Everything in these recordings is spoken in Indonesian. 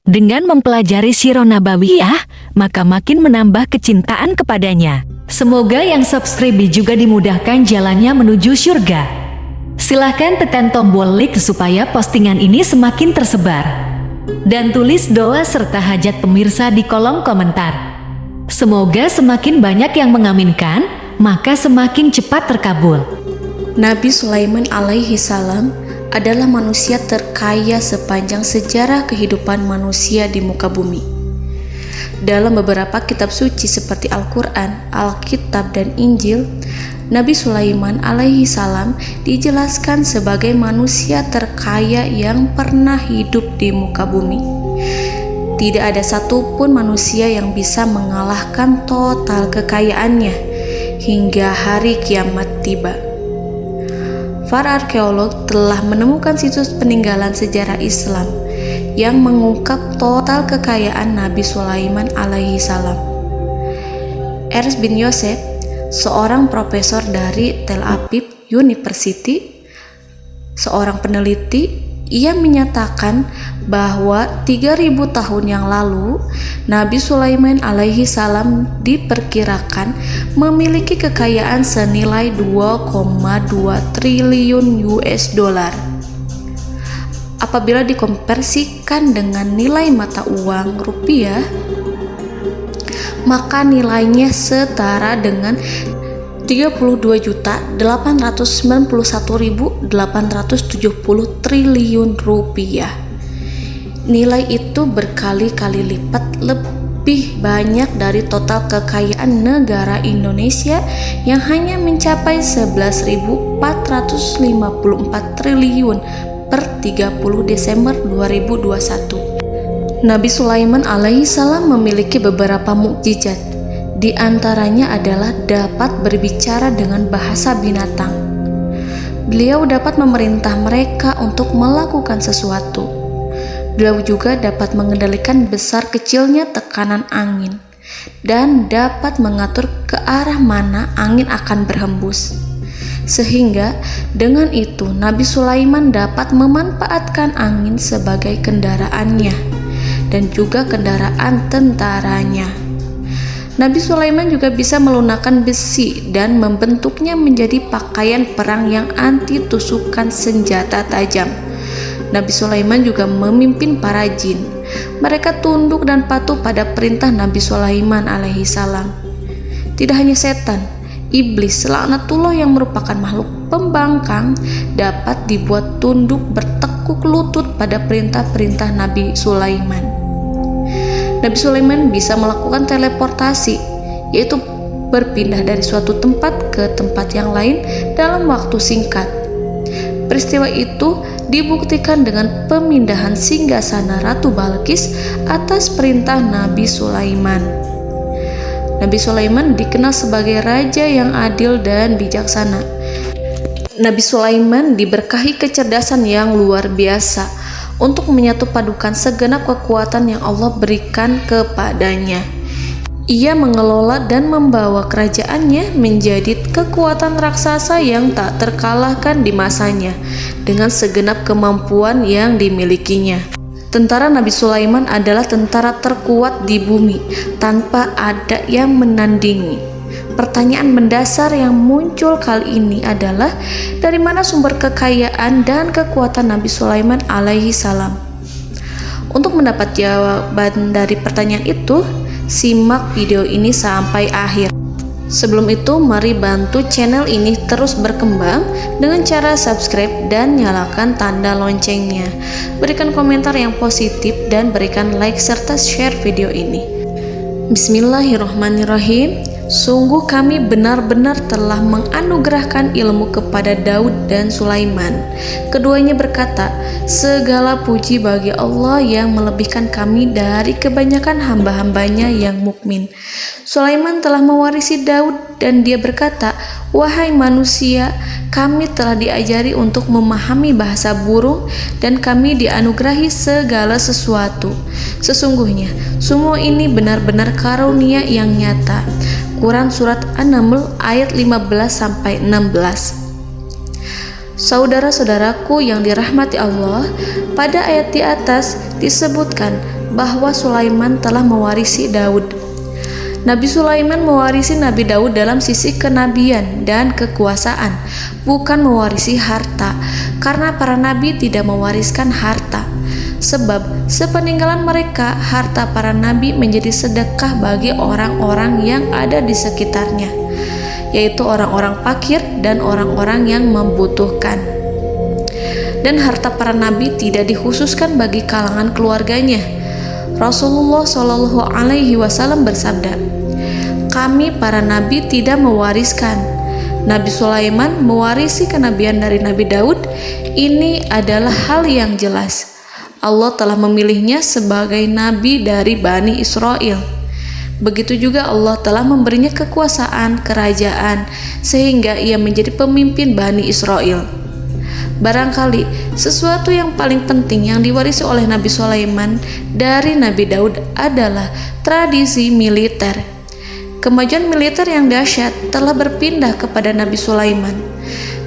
Dengan mempelajari Sirah Nabawiyah, maka makin menambah kecintaan kepadanya. Semoga yang subscribe juga dimudahkan jalannya menuju surga. Silahkan tekan tombol like supaya postingan ini semakin tersebar. Dan tulis doa serta hajat pemirsa di kolom komentar. Semoga semakin banyak yang mengaminkan, maka semakin cepat terkabul. Nabi Sulaiman alaihi salam adalah manusia terkaya sepanjang sejarah kehidupan manusia di muka bumi. Dalam beberapa kitab suci seperti Al-Quran, Alkitab, dan Injil, Nabi Sulaiman alaihi salam dijelaskan sebagai manusia terkaya yang pernah hidup di muka bumi. Tidak ada satupun manusia yang bisa mengalahkan total kekayaannya hingga hari kiamat tiba. Para arkeolog telah menemukan situs peninggalan sejarah Islam yang mengungkap total kekayaan Nabi Sulaiman alaihi salam. Ernst bin Yosef, seorang profesor dari Tel Aviv University, seorang peneliti, ia menyatakan bahwa 3000 tahun yang lalu Nabi Sulaiman alaihi salam diperkirakan memiliki kekayaan senilai 2,2 triliun US dollar. Apabila dikonversikan dengan nilai mata uang rupiah, maka nilainya setara dengan 32.891.870 triliun rupiah. Nilai itu berkali-kali lipat lebih banyak dari total kekayaan negara Indonesia yang hanya mencapai 11.454 triliun per 30 Desember 2021. Nabi Sulaiman alaihi salam memiliki beberapa mukjizat. Di antaranya adalah dapat berbicara dengan bahasa binatang. Beliau dapat memerintah mereka untuk melakukan sesuatu. Beliau juga dapat mengendalikan besar kecilnya tekanan angin dan dapat mengatur ke arah mana angin akan berhembus. Sehingga dengan itu Nabi Sulaiman dapat memanfaatkan angin sebagai kendaraannya dan juga kendaraan tentaranya. Nabi Sulaiman juga bisa melunakkan besi dan membentuknya menjadi pakaian perang yang anti tusukan senjata tajam. Nabi Sulaiman juga memimpin para jin. Mereka tunduk dan patuh pada perintah Nabi Sulaiman alaihi salam. Tidak hanya setan, iblis laknatullah yang merupakan makhluk pembangkang dapat dibuat tunduk bertekuk lutut pada perintah-perintah Nabi Sulaiman. Nabi Sulaiman bisa melakukan teleportasi, yaitu berpindah dari suatu tempat ke tempat yang lain dalam waktu singkat. Peristiwa itu dibuktikan dengan pemindahan singgasana Ratu Balqis atas perintah Nabi Sulaiman. Nabi Sulaiman dikenal sebagai raja yang adil dan bijaksana. Nabi Sulaiman diberkahi kecerdasan yang luar biasa untuk menyatupadukan segenap kekuatan yang Allah berikan kepadanya. Ia mengelola dan membawa kerajaannya menjadi kekuatan raksasa yang tak terkalahkan di masanya dengan segenap kemampuan yang dimilikinya. Tentara Nabi Sulaiman adalah tentara terkuat di bumi tanpa ada yang menandingi. Pertanyaan mendasar yang muncul kali ini adalah dari mana sumber kekayaan dan kekuatan Nabi Sulaiman alaihi salam? Untuk mendapat jawaban dari pertanyaan itu, simak video ini sampai akhir. Sebelum itu, mari bantu channel ini terus berkembang dengan cara subscribe dan nyalakan tanda loncengnya. Berikan komentar yang positif dan berikan like serta share video ini. Bismillahirrahmanirrahim. Sungguh kami benar-benar telah menganugerahkan ilmu kepada Daud dan Sulaiman. Keduanya berkata, segala puji bagi Allah yang melebihkan kami dari kebanyakan hamba-hambanya yang mukmin. Sulaiman telah mewarisi Daud dan dia berkata, wahai manusia, kami telah diajari untuk memahami bahasa burung dan kami dianugerahi segala sesuatu. Sesungguhnya, semua ini benar-benar karunia yang nyata. Quran Surat An-Naml ayat 15-16. Saudara-saudaraku yang dirahmati Allah, pada ayat di atas disebutkan bahwa Sulaiman telah mewarisi Daud. Nabi Sulaiman mewarisi Nabi Daud dalam sisi kenabian dan kekuasaan, bukan mewarisi harta, karena para nabi tidak mewariskan harta. Sebab sepeninggalan mereka, harta para nabi menjadi sedekah bagi orang-orang yang ada di sekitarnya, yaitu orang-orang fakir dan orang-orang yang membutuhkan. Dan harta para nabi tidak dikhususkan bagi kalangan keluarganya. Rasulullah Shallallahu Alaihi Wasallam bersabda, "Kami para nabi tidak mewariskan." Nabi Sulaiman mewarisi kenabian dari Nabi Daud. Ini adalah hal yang jelas. Allah telah memilihnya sebagai nabi dari Bani Israel. Begitu juga Allah telah memberinya kekuasaan kerajaan sehingga ia menjadi pemimpin Bani Israel. Barangkali sesuatu yang paling penting yang diwarisi oleh Nabi Sulaiman dari Nabi Daud adalah tradisi militer. Kemajuan militer yang dahsyat telah berpindah kepada Nabi Sulaiman.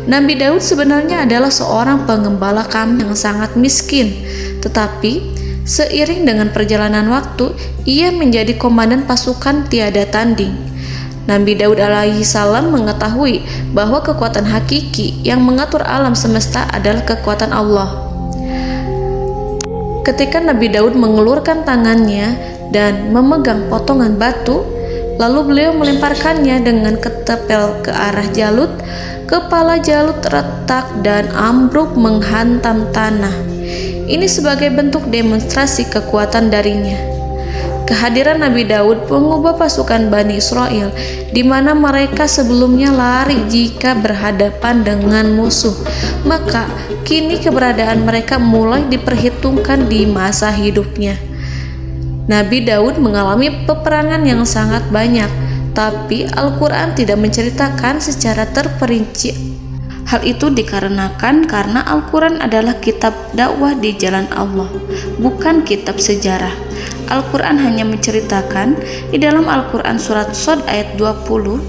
Nabi Daud sebenarnya adalah seorang pengembala kambing yang sangat miskin, tetapi seiring dengan perjalanan waktu, ia menjadi komandan pasukan tiada tanding. Nabi Daud alaihi salam mengetahui bahwa kekuatan hakiki yang mengatur alam semesta adalah kekuatan Allah. Ketika Nabi Daud mengelurkan tangannya dan memegang potongan batu, lalu beliau melemparkannya dengan ketepel ke arah Jalut, kepala Jalut retak dan ambruk menghantam tanah. Ini sebagai bentuk demonstrasi kekuatan darinya. Kehadiran Nabi Daud mengubah pasukan Bani Israel, di mana mereka sebelumnya lari jika berhadapan dengan musuh. Maka kini keberadaan mereka mulai diperhitungkan di masa hidupnya. Nabi Daud mengalami peperangan yang sangat banyak, tapi Al-Quran tidak menceritakan secara terperinci. Hal itu dikarenakan karena Al-Quran adalah kitab dakwah di jalan Allah, bukan kitab sejarah. Al-Quran hanya menceritakan di dalam Al-Quran surat Shad ayat 20,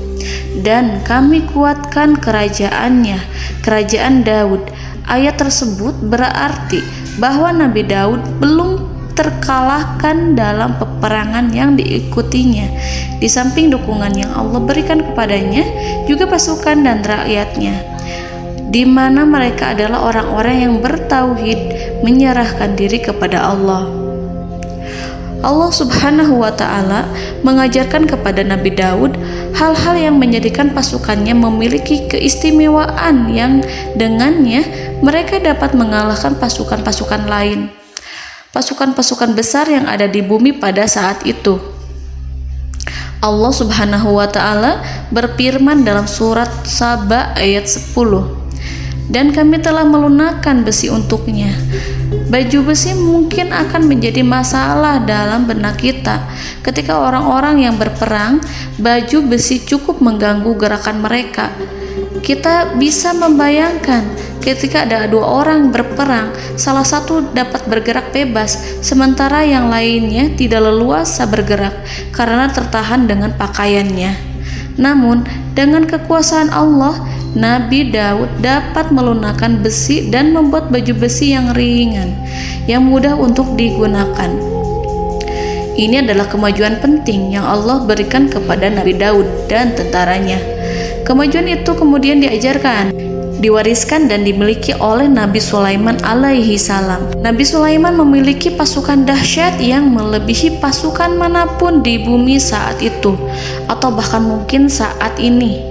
"Dan kami kuatkan kerajaannya, kerajaan Daud." Ayat tersebut berarti bahwa Nabi Daud belum terkalahkan dalam peperangan yang diikutinya. Di samping dukungan yang Allah berikan kepadanya, juga pasukan dan rakyatnya, di mana mereka adalah orang-orang yang bertauhid, menyerahkan diri kepada Allah. Allah Subhanahu wa Ta'ala mengajarkan kepada Nabi Daud hal-hal yang menjadikan pasukannya memiliki keistimewaan yang dengannya mereka dapat mengalahkan pasukan-pasukan lain, pasukan-pasukan besar yang ada di bumi pada saat itu. Allah Subhanahu wa Ta'ala berfirman dalam surat Saba ayat 10, "Dan kami telah melunakkan besi untuknya." Baju besi mungkin akan menjadi masalah dalam benak kita. Ketika orang-orang yang berperang, baju besi cukup mengganggu gerakan mereka. Kita bisa membayangkan ketika ada dua orang berperang, salah satu dapat bergerak bebas, sementara yang lainnya tidak leluasa bergerak karena tertahan dengan pakaiannya. Namun, dengan kekuasaan Allah, Nabi Daud dapat melunakkan besi dan membuat baju besi yang ringan, yang mudah untuk digunakan. Ini adalah kemajuan penting yang Allah berikan kepada Nabi Daud dan tentaranya. Kemajuan itu kemudian diajarkan, diwariskan dan dimiliki oleh Nabi Sulaiman alaihi salam. Nabi Sulaiman memiliki pasukan dahsyat yang melebihi pasukan manapun di bumi saat itu, atau bahkan mungkin saat ini.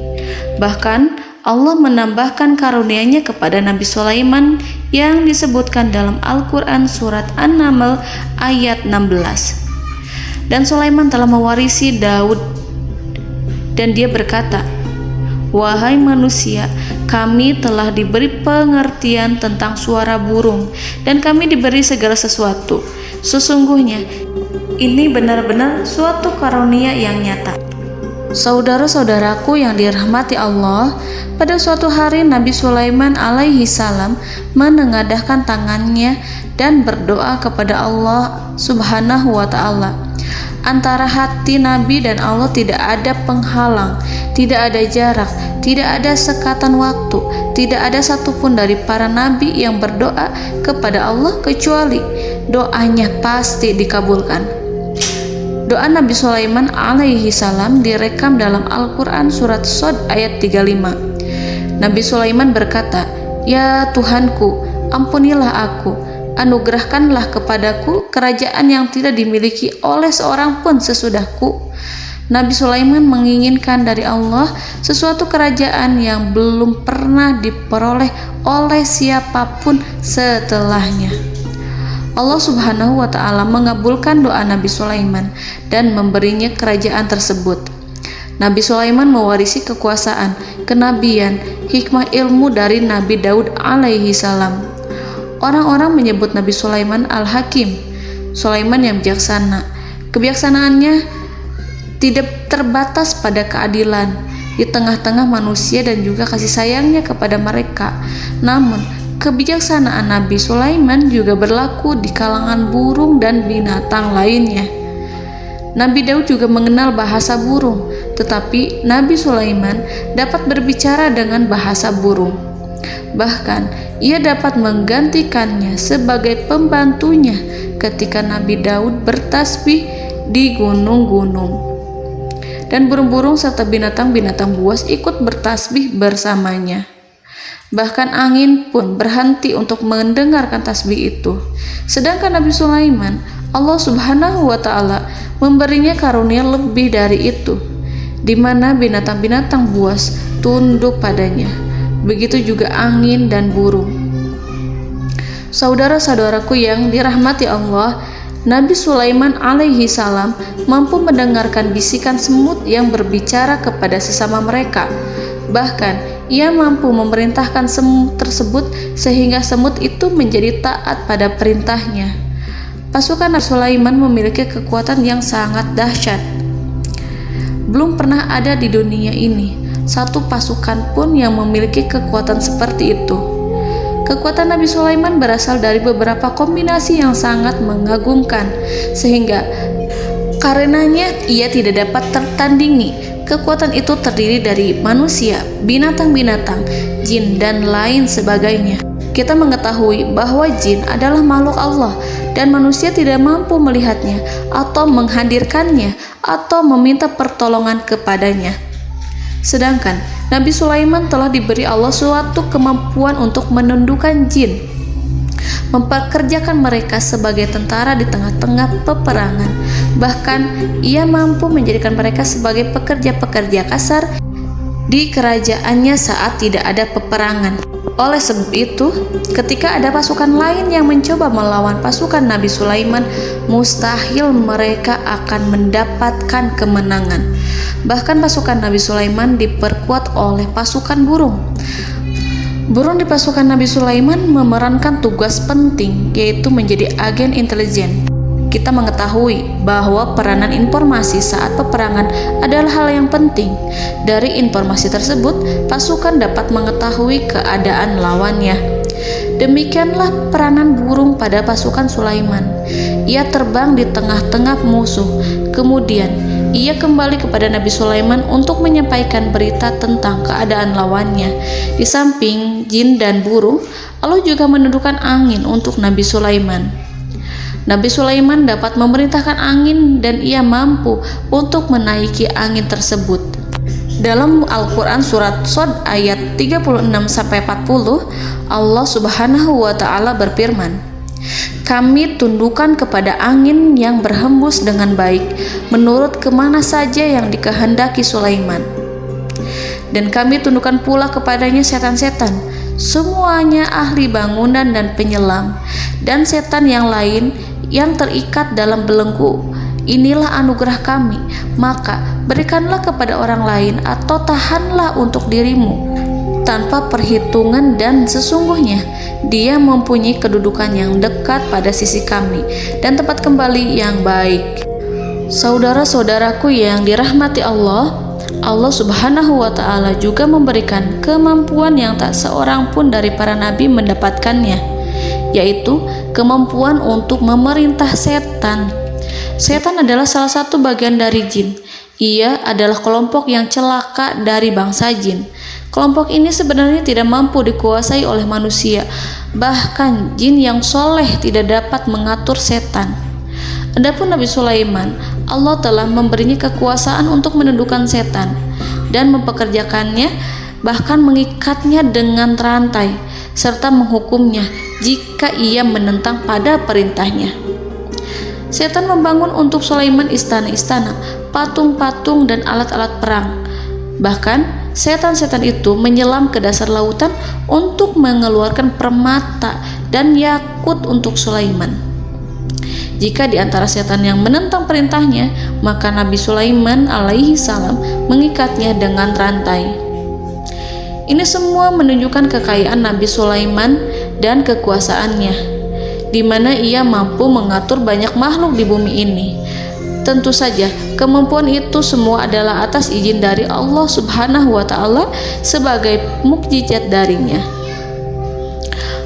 Bahkan Allah menambahkan karunia-Nya kepada Nabi Sulaiman yang disebutkan dalam Al-Quran surat An-Naml ayat 16. Dan Sulaiman telah mewarisi Daud, dan dia berkata, "Wahai manusia, kami telah diberi pengertian tentang suara burung, dan kami diberi segala sesuatu. Sesungguhnya ini benar-benar suatu karunia yang nyata." Saudara-saudaraku yang dirahmati Allah, pada suatu hari Nabi Sulaiman alaihi salam menengadahkan tangannya dan berdoa kepada Allah Subhanahu wa Ta'ala. Antara hati Nabi dan Allah tidak ada penghalang, tidak ada jarak, tidak ada sekatan waktu, tidak ada satupun dari para nabi yang berdoa kepada Allah kecuali doanya pasti dikabulkan. Doa Nabi Sulaiman alaihi salam direkam dalam Al-Quran surat Shad ayat 35. Nabi Sulaiman berkata, "Ya Tuhanku, ampunilah aku, anugerahkanlah kepadaku kerajaan yang tidak dimiliki oleh seorang pun sesudahku." Nabi Sulaiman menginginkan dari Allah sesuatu kerajaan yang belum pernah diperoleh oleh siapapun setelahnya. Allah Subhanahu wa Ta'ala mengabulkan doa Nabi Sulaiman dan memberinya kerajaan tersebut. Nabi Sulaiman mewarisi kekuasaan, kenabian, hikmah ilmu dari Nabi Daud alaihi salam. Orang-orang menyebut Nabi Sulaiman Al-Hakim, Sulaiman yang bijaksana. Kebijaksanaannya tidak terbatas pada keadilan di tengah-tengah manusia dan juga kasih sayangnya kepada mereka. Namun, kebijaksanaan Nabi Sulaiman juga berlaku di kalangan burung dan binatang lainnya. Nabi Daud juga mengenal bahasa burung, tetapi Nabi Sulaiman dapat berbicara dengan bahasa burung. Bahkan, ia dapat menggantikannya sebagai pembantunya ketika Nabi Daud bertasbih di gunung-gunung. Dan burung-burung serta binatang-binatang buas ikut bertasbih bersamanya. Bahkan angin pun berhenti untuk mendengarkan tasbih itu. Sedangkan Nabi Sulaiman, Allah Subhanahu wa Ta'ala memberinya karunia lebih dari itu, di mana binatang-binatang buas tunduk padanya. Begitu juga angin dan burung. Saudara-saudaraku yang dirahmati Allah, Nabi Sulaiman alaihi salam mampu mendengarkan bisikan semut yang berbicara kepada sesama mereka. Bahkan, ia mampu memerintahkan semut tersebut sehingga semut itu menjadi taat pada perintahnya. Pasukan Nabi Sulaiman memiliki kekuatan yang sangat dahsyat. Belum pernah ada di dunia ini satu pasukan pun yang memiliki kekuatan seperti itu. Kekuatan Nabi Sulaiman berasal dari beberapa kombinasi yang sangat mengagumkan, sehingga karenanya ia tidak dapat tertandingi. Kekuatan itu terdiri dari manusia, binatang-binatang, jin, dan lain sebagainya. Kita mengetahui bahwa jin adalah makhluk Allah dan manusia tidak mampu melihatnya atau menghadirkannya atau meminta pertolongan kepadanya. Sedangkan Nabi Sulaiman telah diberi Allah suatu kemampuan untuk menundukkan jin, mempekerjakan mereka sebagai tentara di tengah-tengah peperangan. Bahkan ia mampu menjadikan mereka sebagai pekerja-pekerja kasar di kerajaannya saat tidak ada peperangan. Oleh sebab itu, ketika ada pasukan lain yang mencoba melawan pasukan Nabi Sulaiman, mustahil mereka akan mendapatkan kemenangan. Bahkan pasukan Nabi Sulaiman diperkuat oleh pasukan burung. Burung di pasukan Nabi Sulaiman memerankan tugas penting, yaitu menjadi agen intelijen. Kita mengetahui bahwa peranan informasi saat peperangan adalah hal yang penting. Dari informasi tersebut, pasukan dapat mengetahui keadaan lawannya. Demikianlah peranan burung pada pasukan Sulaiman. Ia terbang di tengah-tengah musuh. Kemudian, ia kembali kepada Nabi Sulaiman untuk menyampaikan berita tentang keadaan lawannya. Di samping jin dan burung, Allah juga menundukkan angin untuk Nabi Sulaiman. Nabi Sulaiman dapat memerintahkan angin dan ia mampu untuk menaiki angin tersebut. Dalam Al-Quran surat Shad ayat 36-40, Allah Subhanahu wa Ta'ala berfirman, "Kami tundukkan kepada angin yang berhembus dengan baik menurut kemana saja yang dikehendaki Sulaiman. Dan kami tundukkan pula kepadanya setan-setan, semuanya ahli bangunan dan penyelam, dan setan yang lain yang terikat dalam belenggu. Inilah anugerah kami, maka berikanlah kepada orang lain atau tahanlah untuk dirimu tanpa perhitungan, dan sesungguhnya dia mempunyai kedudukan yang dekat pada sisi kami dan tempat kembali yang baik." Saudara-saudaraku yang dirahmati Allah, Allah Subhanahu wa Ta'ala juga memberikan kemampuan yang tak seorang pun dari para nabi mendapatkannya, yaitu kemampuan untuk memerintah setan. Setan adalah salah satu bagian dari jin. Ia adalah kelompok yang celaka dari bangsa jin. Kelompok ini sebenarnya tidak mampu dikuasai oleh manusia, bahkan jin yang soleh tidak dapat mengatur setan. Adapun Nabi Sulaiman, Allah telah memberinya kekuasaan untuk menundukkan setan dan mempekerjakannya, bahkan mengikatnya dengan rantai serta menghukumnya jika ia menentang pada perintahnya. Setan membangun untuk Sulaiman istana-istana, patung-patung dan alat-alat perang. Bahkan setan-setan itu menyelam ke dasar lautan untuk mengeluarkan permata dan yakut untuk Sulaiman. Jika di antara setan yang menentang perintahnya, maka Nabi Sulaiman alaihi salam mengikatnya dengan rantai. Ini semua menunjukkan kekayaan Nabi Sulaiman dan kekuasaannya, di mana ia mampu mengatur banyak makhluk di bumi ini. Tentu saja, kemampuan itu semua adalah atas izin dari Allah Subhanahu wa Ta'ala sebagai mukjizat darinya.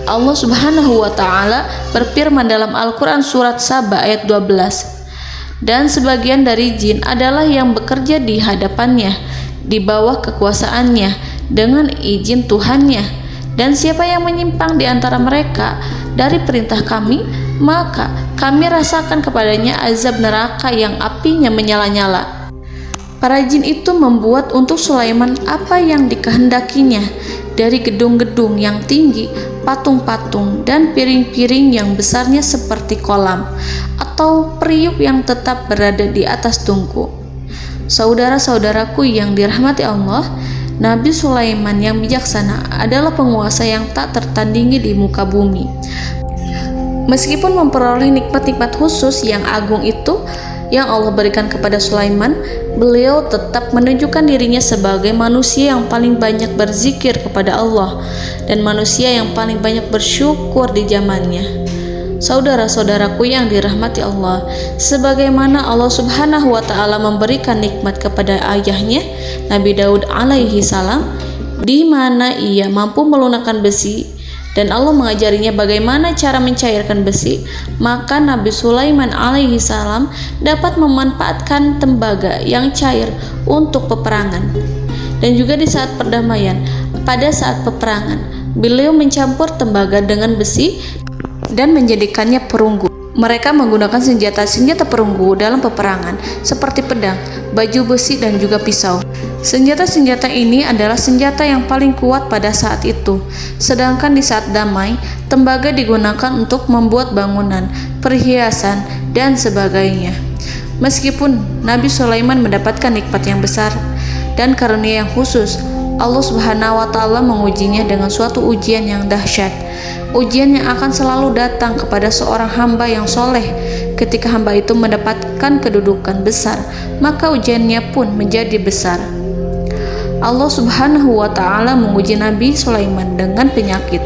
Allah Subhanahu wa Ta'ala berfirman dalam Al-Quran surat Saba ayat 12, dan sebagian dari jin adalah yang bekerja di hadapannya di bawah kekuasaannya dengan izin Tuhannya, dan siapa yang menyimpang di antara mereka dari perintah kami, maka kami rasakan kepadanya azab neraka yang apinya menyala-nyala. Para jin itu membuat untuk Sulaiman apa yang dikehendakinya, dari gedung-gedung yang tinggi, patung-patung, dan piring-piring yang besarnya seperti kolam, atau periuk yang tetap berada di atas tungku. Saudara-saudaraku yang dirahmati Allah, Nabi Sulaiman yang bijaksana adalah penguasa yang tak tertandingi di muka bumi. Meskipun memperoleh nikmat-nikmat khusus yang agung itu yang Allah berikan kepada Sulaiman, beliau tetap menunjukkan dirinya sebagai manusia yang paling banyak berzikir kepada Allah dan manusia yang paling banyak bersyukur di zamannya. Saudara-saudaraku yang dirahmati Allah, sebagaimana Allah Subhanahu wa Ta'ala memberikan nikmat kepada ayahnya Nabi Daud alaihi salam, di mana ia mampu melunakkan besi dan Allah mengajarinya bagaimana cara mencairkan besi, maka Nabi Sulaiman alaihi salam dapat memanfaatkan tembaga yang cair untuk peperangan. Dan juga di saat perdamaian, pada saat peperangan, beliau mencampur tembaga dengan besi dan menjadikannya perunggu. Mereka menggunakan senjata-senjata perunggu dalam peperangan seperti pedang, baju besi, dan juga pisau. Senjata-senjata ini adalah senjata yang paling kuat pada saat itu. Sedangkan di saat damai, tembaga digunakan untuk membuat bangunan, perhiasan, dan sebagainya. Meskipun Nabi Sulaiman mendapatkan nikmat yang besar dan karunia yang khusus, Allah Subhanahu wa Ta'ala mengujinya dengan suatu ujian yang dahsyat. Ujian yang akan selalu datang kepada seorang hamba yang soleh. Ketika hamba itu mendapatkan kedudukan besar, maka ujiannya pun menjadi besar. Allah Subhanahu wa Ta'ala menguji Nabi Sulaiman dengan penyakit.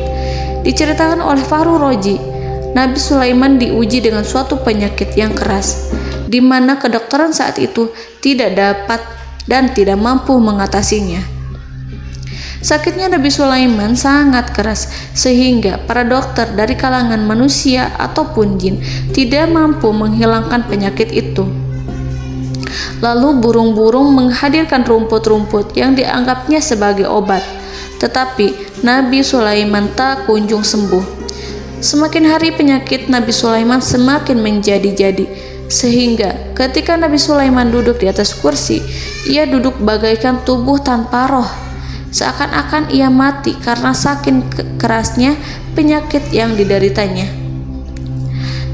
Diceritakan oleh Fahru Roji, Nabi Sulaiman diuji dengan suatu penyakit yang keras, di mana kedokteran saat itu tidak dapat dan tidak mampu mengatasinya. Sakitnya Nabi Sulaiman sangat keras sehingga para dokter dari kalangan manusia ataupun jin tidak mampu menghilangkan penyakit itu. Lalu burung-burung menghadirkan rumput-rumput yang dianggapnya sebagai obat, tetapi Nabi Sulaiman tak kunjung sembuh. Semakin hari penyakit Nabi Sulaiman semakin menjadi-jadi, sehingga ketika Nabi Sulaiman duduk di atas kursi, ia duduk bagaikan tubuh tanpa roh. Seakan-akan ia mati karena saking kerasnya penyakit yang dideritanya.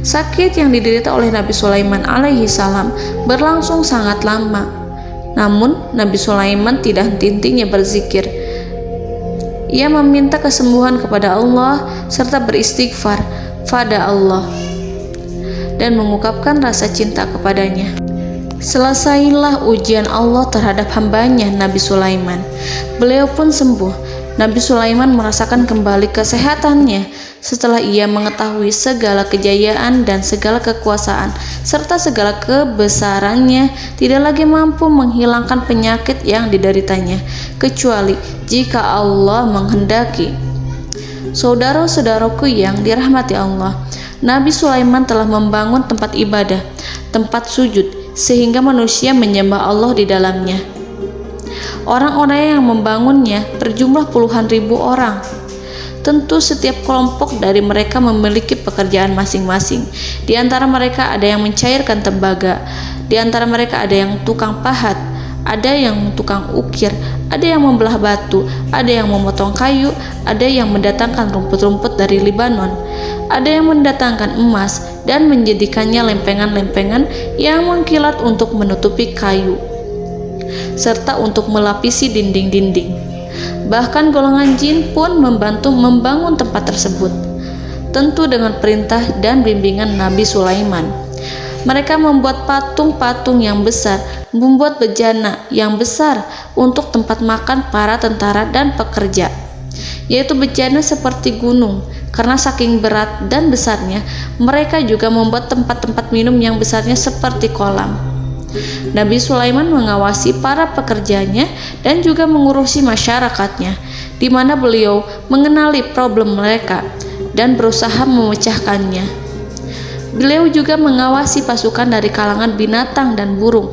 Sakit yang diderita oleh Nabi Sulaiman alaihi salam berlangsung sangat lama. Namun Nabi Sulaiman tidak henti-hentinya berzikir. Ia meminta kesembuhan kepada Allah serta beristighfar pada Allah dan mengungkapkan rasa cinta kepadanya. Selesailah ujian Allah terhadap hambanya Nabi Sulaiman. Beliau pun sembuh. Nabi Sulaiman merasakan kembali kesehatannya setelah ia mengetahui segala kejayaan dan segala kekuasaan serta segala kebesarannya tidak lagi mampu menghilangkan penyakit yang dideritanya kecuali jika Allah menghendaki. Saudara-saudaraku yang dirahmati Allah, Nabi Sulaiman telah membangun tempat ibadah, tempat sujud, sehingga manusia menyembah Allah di dalamnya. Orang-orang yang membangunnya berjumlah puluhan ribu orang. Tentu setiap kelompok dari mereka memiliki pekerjaan masing-masing. Di antara mereka ada yang mencairkan tembaga, di antara mereka ada yang tukang pahat, ada yang tukang ukir, ada yang membelah batu, ada yang memotong kayu, ada yang mendatangkan rumput-rumput dari Libanon, ada yang mendatangkan emas dan menjadikannya lempengan-lempengan yang mengkilat untuk menutupi kayu, serta untuk melapisi dinding-dinding. Bahkan golongan jin pun membantu membangun tempat tersebut, tentu dengan perintah dan bimbingan Nabi Sulaiman. Mereka membuat patung-patung yang besar, membuat bejana yang besar untuk tempat makan para tentara dan pekerja, yaitu bejana seperti gunung. Karena saking berat dan besarnya, mereka juga membuat tempat-tempat minum yang besarnya seperti kolam. Nabi Sulaiman mengawasi para pekerjanya dan juga mengurusi masyarakatnya, di mana beliau mengenali problem mereka dan berusaha memecahkannya. Beliau juga mengawasi pasukan dari kalangan binatang dan burung.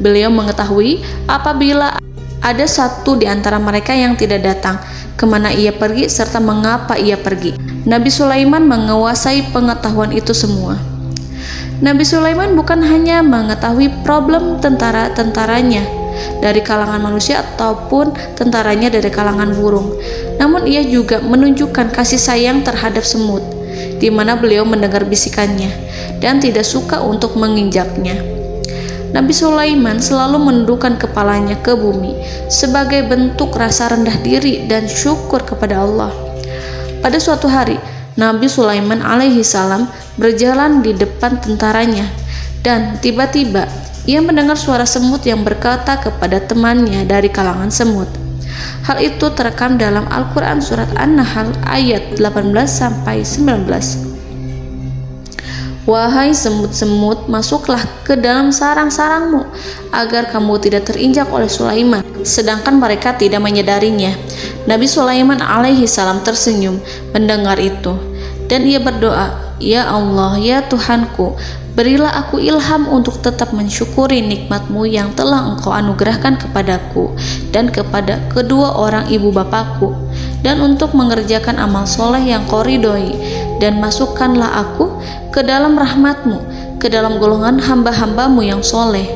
Beliau mengetahui apabila ada satu di antara mereka yang tidak datang, kemana ia pergi, serta mengapa ia pergi. Nabi Sulaiman menguasai pengetahuan itu semua. Nabi Sulaiman bukan hanya mengetahui problem tentara-tentaranya dari kalangan manusia ataupun tentaranya dari kalangan burung, namun ia juga menunjukkan kasih sayang terhadap semut, di mana beliau mendengar bisikannya dan tidak suka untuk menginjaknya. Nabi Sulaiman selalu menundukkan kepalanya ke bumi sebagai bentuk rasa rendah diri dan syukur kepada Allah. Pada suatu hari, Nabi Sulaiman alaihi salam berjalan di depan tentaranya, dan tiba-tiba ia mendengar suara semut yang berkata kepada temannya dari kalangan semut. Hal itu terekam dalam Al-Quran surat An-Nahl ayat 18-19. Wahai semut-semut, masuklah ke dalam sarang-sarangmu agar kamu tidak terinjak oleh Sulaiman, sedangkan mereka tidak menyadarinya. Nabi Sulaiman alaihi salam tersenyum mendengar itu, dan ia berdoa, "Ya Allah, ya Tuhanku, berilah aku ilham untuk tetap mensyukuri nikmat-Mu yang telah Engkau anugerahkan kepadaku dan kepada kedua orang ibu bapakku, dan untuk mengerjakan amal soleh yang Kau ridhoi, dan masukkanlah aku ke dalam rahmat-Mu, ke dalam golongan hamba-hamba-Mu yang soleh."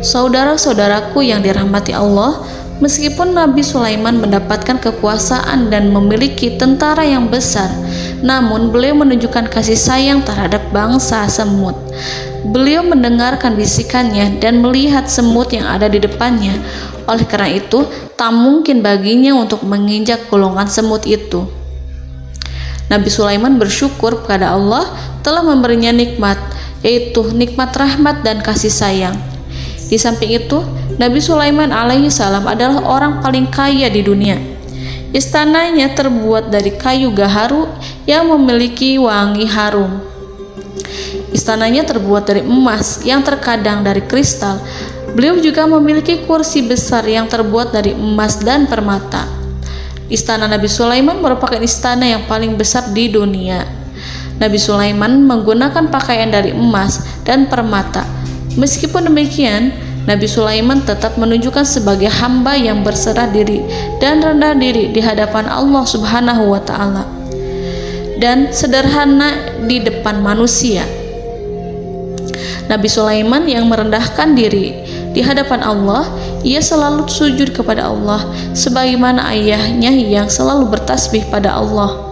Saudara-saudaraku yang dirahmati Allah, meskipun Nabi Sulaiman mendapatkan kekuasaan dan memiliki tentara yang besar, namun beliau menunjukkan kasih sayang terhadap bangsa semut. Beliau mendengarkan bisikannya dan melihat semut yang ada di depannya. Oleh karena itu, tak mungkin baginya untuk menginjak golongan semut itu. Nabi Sulaiman bersyukur kepada Allah telah memberinya nikmat, yaitu nikmat rahmat dan kasih sayang. Di samping itu, Nabi Sulaiman alaihi salam adalah orang paling kaya di dunia. Istananya terbuat dari kayu gaharu yang memiliki wangi harum. Istananya terbuat dari emas yang terkadang dari kristal. Beliau juga memiliki kursi besar yang terbuat dari emas dan permata. Istana Nabi Sulaiman merupakan istana yang paling besar di dunia. Nabi Sulaiman menggunakan pakaian dari emas dan permata. Meskipun demikian, Nabi Sulaiman tetap menunjukkan sebagai hamba yang berserah diri dan rendah diri di hadapan Allah Subhanahu wa Ta'ala, dan sederhana di depan manusia. Nabi Sulaiman yang merendahkan diri di hadapan Allah, ia selalu sujud kepada Allah sebagaimana ayahnya yang selalu bertasbih pada Allah.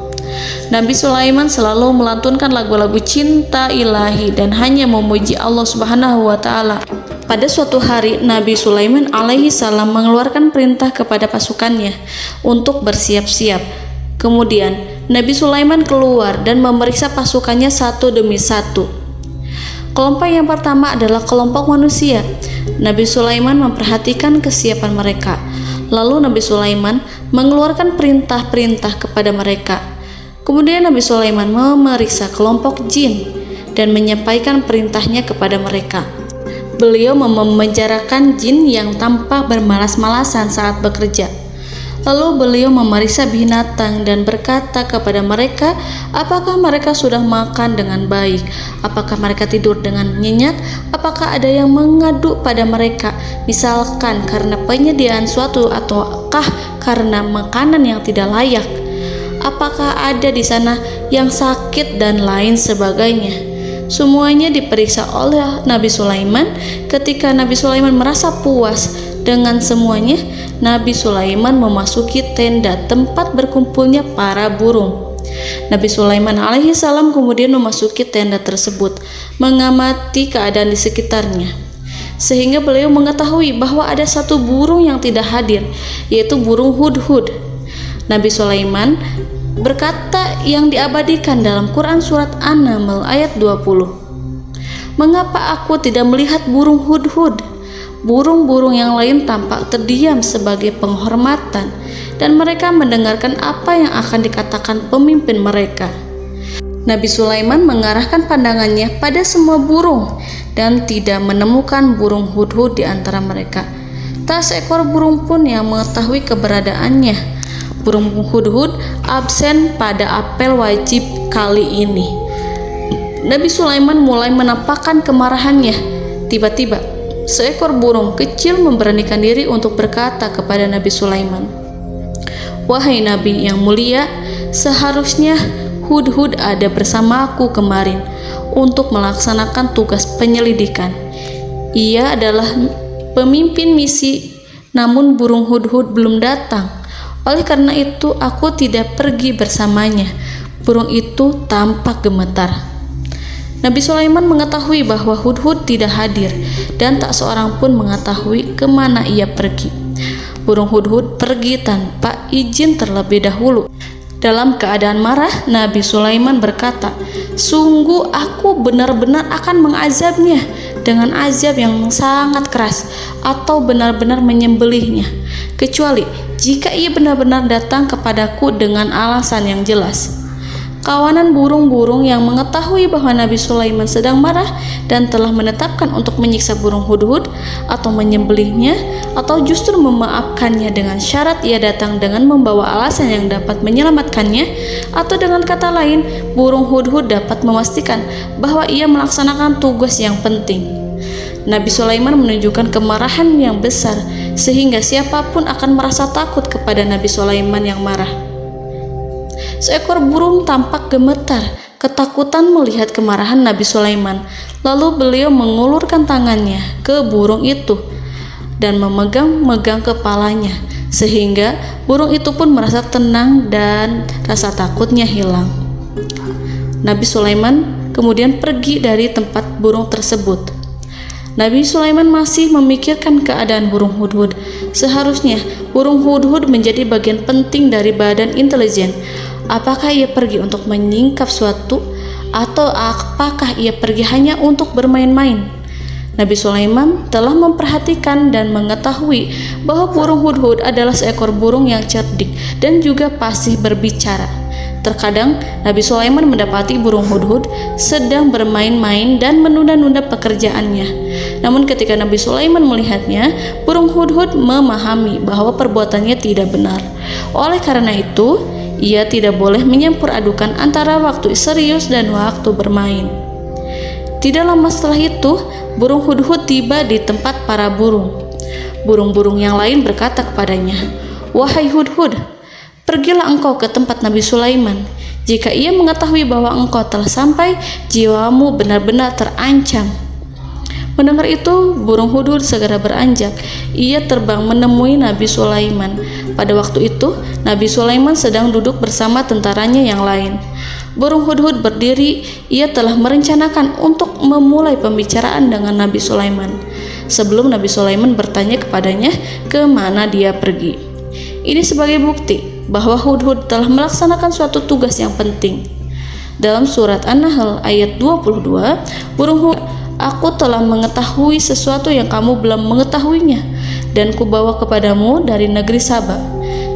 Nabi Sulaiman selalu melantunkan lagu-lagu cinta ilahi dan hanya memuji Allah Subhanahu wa Ta'ala. Pada suatu hari, Nabi Sulaiman alaihi salam mengeluarkan perintah kepada pasukannya untuk bersiap-siap. Kemudian Nabi Sulaiman keluar dan memeriksa pasukannya satu demi satu. Kelompok yang pertama adalah kelompok manusia. Nabi Sulaiman memperhatikan kesiapan mereka. Lalu Nabi Sulaiman mengeluarkan perintah-perintah kepada mereka. Kemudian Nabi Sulaiman memeriksa kelompok jin dan menyampaikan perintahnya kepada mereka. Beliau memenjarakan jin yang tampak bermalas-malasan saat bekerja. Lalu beliau memeriksa binatang dan berkata kepada mereka, apakah mereka sudah makan dengan baik? Apakah mereka tidur dengan nyenyak? Apakah ada yang mengadu pada mereka, misalkan karena penyediaan suatu ataukah karena makanan yang tidak layak? Apakah ada di sana yang sakit dan lain sebagainya? Semuanya diperiksa oleh Nabi Sulaiman. Ketika Nabi Sulaiman merasa puas dengan semuanya, Nabi Sulaiman memasuki tenda tempat berkumpulnya para burung. Nabi Sulaiman alaihissalam kemudian memasuki tenda tersebut, mengamati keadaan di sekitarnya, sehingga beliau mengetahui bahwa ada satu burung yang tidak hadir, yaitu burung hudhud. Nabi Sulaiman berkata yang diabadikan dalam Quran surat An-Naml ayat 20. Mengapa aku tidak melihat burung hudhud? Burung-burung yang lain tampak terdiam sebagai penghormatan, dan mereka mendengarkan apa yang akan dikatakan pemimpin mereka. Nabi Sulaiman mengarahkan pandangannya pada semua burung dan tidak menemukan burung hudhud di antara mereka. Tak seekor burung pun yang mengetahui keberadaannya. Burung hudhud absen pada apel wajib kali ini. Nabi Sulaiman mulai menampakkan kemarahannya. Tiba-tiba, seekor burung kecil memberanikan diri untuk berkata kepada Nabi Sulaiman, "Wahai Nabi yang mulia, seharusnya hudhud ada bersamaku kemarin untuk melaksanakan tugas penyelidikan. Ia adalah pemimpin misi, namun burung hudhud belum datang. Oleh karena itu aku tidak pergi bersamanya." Burung itu tampak gemetar. Nabi Sulaiman mengetahui bahwa hudhud tidak hadir dan tak seorang pun mengetahui kemana ia pergi. Burung hudhud pergi tanpa izin terlebih dahulu. Dalam keadaan marah, Nabi Sulaiman berkata, "Sungguh aku benar-benar akan mengazabnya dengan azab yang sangat keras, atau benar-benar menyembelihnya, kecuali jika ia benar-benar datang kepadaku dengan alasan yang jelas." Kawanan burung-burung yang mengetahui bahwa Nabi Sulaiman sedang marah dan telah menetapkan untuk menyiksa burung hudhud atau menyembelihnya, atau justru memaafkannya dengan syarat ia datang dengan membawa alasan yang dapat menyelamatkannya, atau dengan kata lain, burung hudhud dapat memastikan bahwa ia melaksanakan tugas yang penting. Nabi Sulaiman menunjukkan kemarahan yang besar sehingga siapapun akan merasa takut kepada Nabi Sulaiman yang marah. Seekor burung tampak gemetar, ketakutan melihat kemarahan Nabi Sulaiman. Lalu beliau mengulurkan tangannya ke burung itu dan memegang-megang kepalanya, sehingga burung itu pun merasa tenang dan rasa takutnya hilang. Nabi Sulaiman kemudian pergi dari tempat burung tersebut. Nabi Sulaiman masih memikirkan keadaan burung hudhud. Seharusnya burung hudhud menjadi bagian penting dari badan intelijen. Apakah ia pergi untuk menyingkap suatu, atau apakah ia pergi hanya untuk bermain-main? Nabi Sulaiman telah memperhatikan dan mengetahui bahwa burung hudhud adalah seekor burung yang cerdik dan juga fasih berbicara. Terkadang Nabi Sulaiman mendapati burung hudhud sedang bermain-main dan menunda-nunda pekerjaannya. Namun ketika Nabi Sulaiman melihatnya, burung hudhud memahami bahwa perbuatannya tidak benar. Oleh karena itu, ia tidak boleh menyampur adukan antara waktu serius dan waktu bermain. Tidak lama setelah itu, burung hudhud tiba di tempat para burung. Burung-burung yang lain berkata kepadanya, "Wahai hudhud, pergilah engkau ke tempat Nabi Sulaiman. Jika ia mengetahui bahwa engkau telah sampai, jiwamu benar-benar terancam." Mendengar itu, burung hudhud segera beranjak. Ia terbang menemui Nabi Sulaiman. Pada waktu itu, Nabi Sulaiman sedang duduk bersama tentaranya yang lain. Burung hudhud berdiri. Ia telah merencanakan untuk memulai pembicaraan dengan Nabi Sulaiman sebelum Nabi Sulaiman bertanya kepadanya kemana dia pergi. Ini sebagai bukti bahwa hudhud telah melaksanakan suatu tugas yang penting. Dalam surat An-Nahl ayat 22, burung hudhud, "Aku telah mengetahui sesuatu yang kamu belum mengetahuinya, dan kubawa kepadamu dari negeri Saba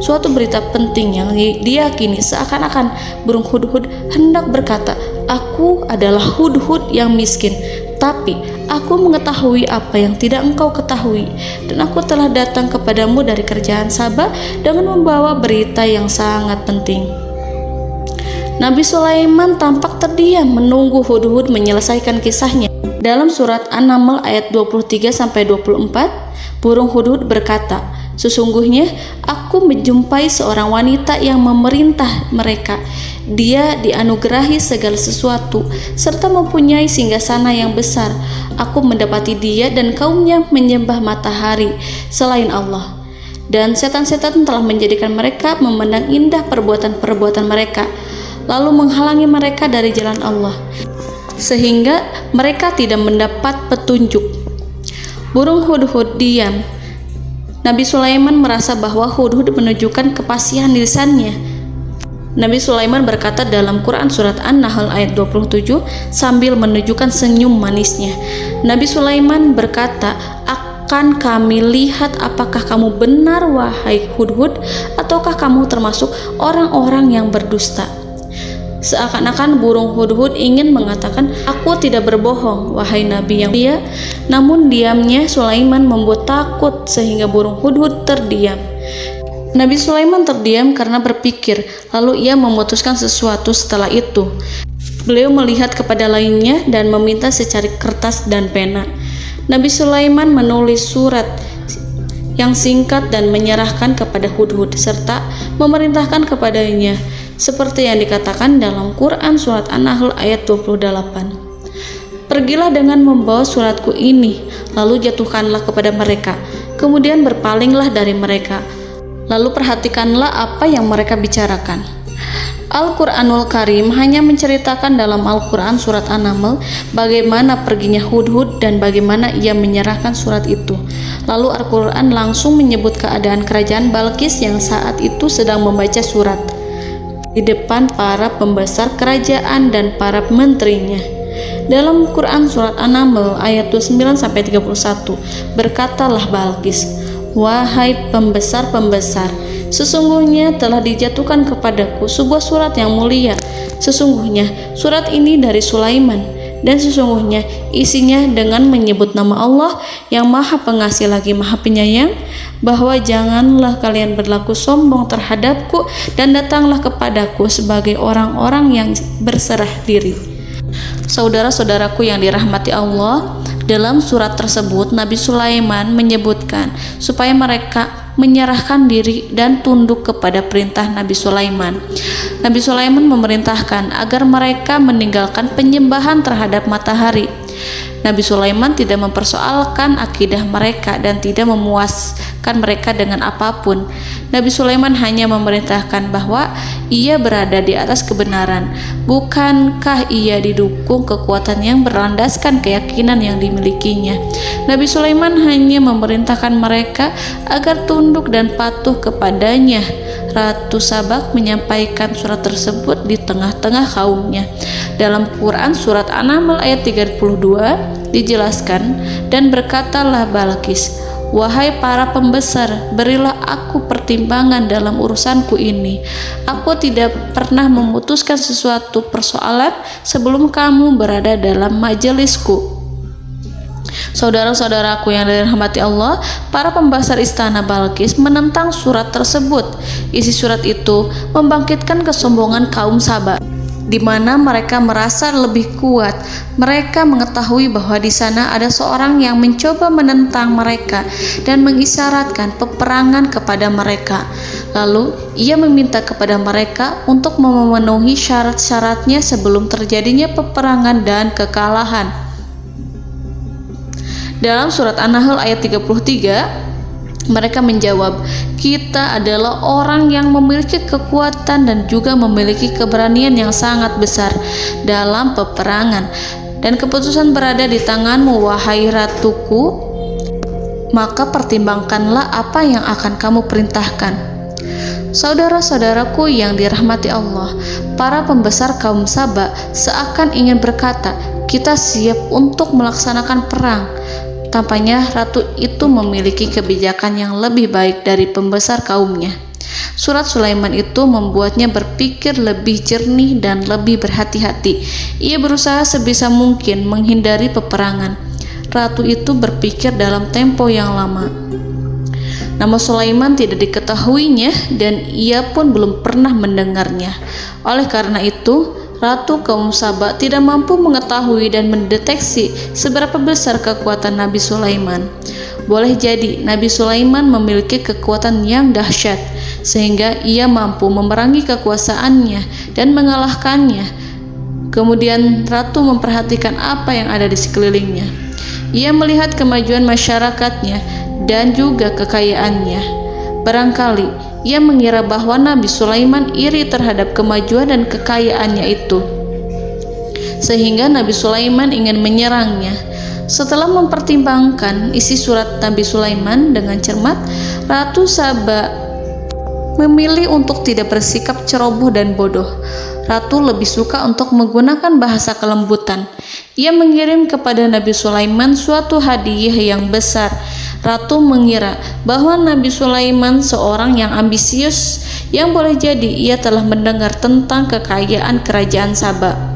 suatu berita penting yang diyakini." Seakan-akan burung hudhud hendak berkata, "Aku adalah hudhud yang miskin, tapi Aku mengetahui apa yang tidak engkau ketahui, dan aku telah datang kepadamu dari kerajaan Saba dengan membawa berita yang sangat penting. Nabi Sulaiman tampak terdiam menunggu Hudhud menyelesaikan kisahnya. Dalam surat An-Naml ayat 23-24, burung Hudhud berkata, "Sesungguhnya aku menjumpai seorang wanita yang memerintah mereka. Dia dianugerahi segala sesuatu serta mempunyai singgasana yang besar. Aku mendapati dia dan kaumnya menyembah matahari selain Allah. Dan setan-setan telah menjadikan mereka memandang indah perbuatan-perbuatan mereka, lalu menghalangi mereka dari jalan Allah, sehingga mereka tidak mendapat petunjuk." Burung Hudhud diam. Nabi Sulaiman merasa bahwa Hudhud menunjukkan kepasihan lisannya. Nabi Sulaiman berkata dalam Quran surat An-Nahl ayat 27 sambil menunjukkan senyum manisnya. Nabi Sulaiman berkata, "Akan kami lihat apakah kamu benar wahai Hudhud, ataukah kamu termasuk orang-orang yang berdusta." Seakan-akan burung Hudhud ingin mengatakan, "Aku tidak berbohong, wahai Nabi yang mulia." Namun diamnya Sulaiman membuat takut sehingga burung Hudhud terdiam. Nabi Sulaiman terdiam karena berpikir, lalu ia memutuskan sesuatu setelah itu. Beliau melihat kepada lainnya dan meminta secari kertas dan pena. Nabi Sulaiman menulis surat yang singkat dan menyerahkan kepada Hudhud serta memerintahkan kepadanya seperti yang dikatakan dalam Quran surat An-Nahl ayat 28. "Pergilah dengan membawa suratku ini, lalu jatuhkanlah kepada mereka, kemudian berpalinglah dari mereka, lalu perhatikanlah apa yang mereka bicarakan." Al-Quranul Karim hanya menceritakan dalam Al-Quran surat An-Naml bagaimana perginya Hudhud dan bagaimana ia menyerahkan surat itu. Lalu Al-Quran langsung menyebut keadaan kerajaan Balqis yang saat itu sedang membaca surat di depan para pembesar kerajaan dan para menterinya. Dalam Quran surat An-Naml ayat 29-31, berkatalah Balqis, "Wahai pembesar-pembesar, sesungguhnya telah dijatuhkan kepadaku sebuah surat yang mulia. Sesungguhnya surat ini dari Sulaiman, dan sesungguhnya isinya dengan menyebut nama Allah yang Maha Pengasih lagi Maha Penyayang, bahwa janganlah kalian berlaku sombong terhadapku dan datanglah kepadaku sebagai orang-orang yang berserah diri." Saudara-saudaraku yang dirahmati Allah, dalam surat tersebut Nabi Sulaiman menyebutkan supaya mereka menyerahkan diri dan tunduk kepada perintah Nabi Sulaiman. Nabi Sulaiman memerintahkan agar mereka meninggalkan penyembahan terhadap matahari. Nabi Sulaiman tidak mempersoalkan akidah mereka dan tidak memuaskan mereka dengan apapun. Nabi Sulaiman hanya memerintahkan bahwa ia berada di atas kebenaran. Bukankah ia didukung kekuatan yang berlandaskan keyakinan yang dimilikinya? Nabi Sulaiman hanya memerintahkan mereka agar tunduk dan patuh kepadanya. Ratu Sabak menyampaikan surat tersebut di tengah-tengah kaumnya. Dalam Quran surat An-Naml ayat 32 dijelaskan, "Dan berkatalah Balqis, wahai para pembesar, berilah aku pertimbangan dalam urusanku ini. Aku tidak pernah memutuskan sesuatu persoalan sebelum kamu berada dalam majelisku." Saudara-saudaraku yang dirahmati Allah, para pembesar istana Balqis menentang surat tersebut. Isi surat itu membangkitkan kesombongan kaum Saba, di mana mereka merasa lebih kuat. Mereka mengetahui bahwa di sana ada seorang yang mencoba menentang mereka dan mengisyaratkan peperangan kepada mereka. Lalu ia meminta kepada mereka untuk memenuhi syarat-syaratnya sebelum terjadinya peperangan dan kekalahan. Dalam surat An-Nahl ayat 33, mereka menjawab, "Kita adalah orang yang memiliki kekuatan dan juga memiliki keberanian yang sangat besar dalam peperangan, dan keputusan berada di tanganmu, wahai ratuku. Maka pertimbangkanlah apa yang akan kamu perintahkan." Saudara-saudaraku yang dirahmati Allah, para pembesar kaum Saba seakan ingin berkata, "Kita siap untuk melaksanakan perang." Tampaknya ratu itu memiliki kebijakan yang lebih baik dari pembesar kaumnya. Surat Sulaiman itu membuatnya berpikir lebih jernih dan lebih berhati-hati. Ia berusaha sebisa mungkin menghindari peperangan. ratu itu berpikir dalam tempo yang lama. Nama Sulaiman tidak diketahuinya dan ia pun belum pernah mendengarnya. Oleh karena itu, Ratu kaum Saba tidak mampu mengetahui dan mendeteksi seberapa besar kekuatan Nabi Sulaiman. Boleh jadi Nabi Sulaiman memiliki kekuatan yang dahsyat, sehingga ia mampu memerangi kekuasaannya dan mengalahkannya. Kemudian Ratu memperhatikan apa yang ada di sekelilingnya. Ia melihat kemajuan masyarakatnya dan juga kekayaannya. Barangkali ia mengira bahwa Nabi Sulaiman iri terhadap kemajuan dan kekayaannya itu, sehingga Nabi Sulaiman ingin menyerangnya. Setelah mempertimbangkan isi surat Nabi Sulaiman dengan cermat, Ratu Saba memilih untuk tidak bersikap ceroboh dan bodoh. Ratu lebih suka untuk menggunakan bahasa kelembutan. Ia mengirim kepada Nabi Sulaiman suatu hadiah yang besar. Ratu mengira bahwa Nabi Sulaiman seorang yang ambisius, yang boleh jadi ia telah mendengar tentang kekayaan kerajaan Saba.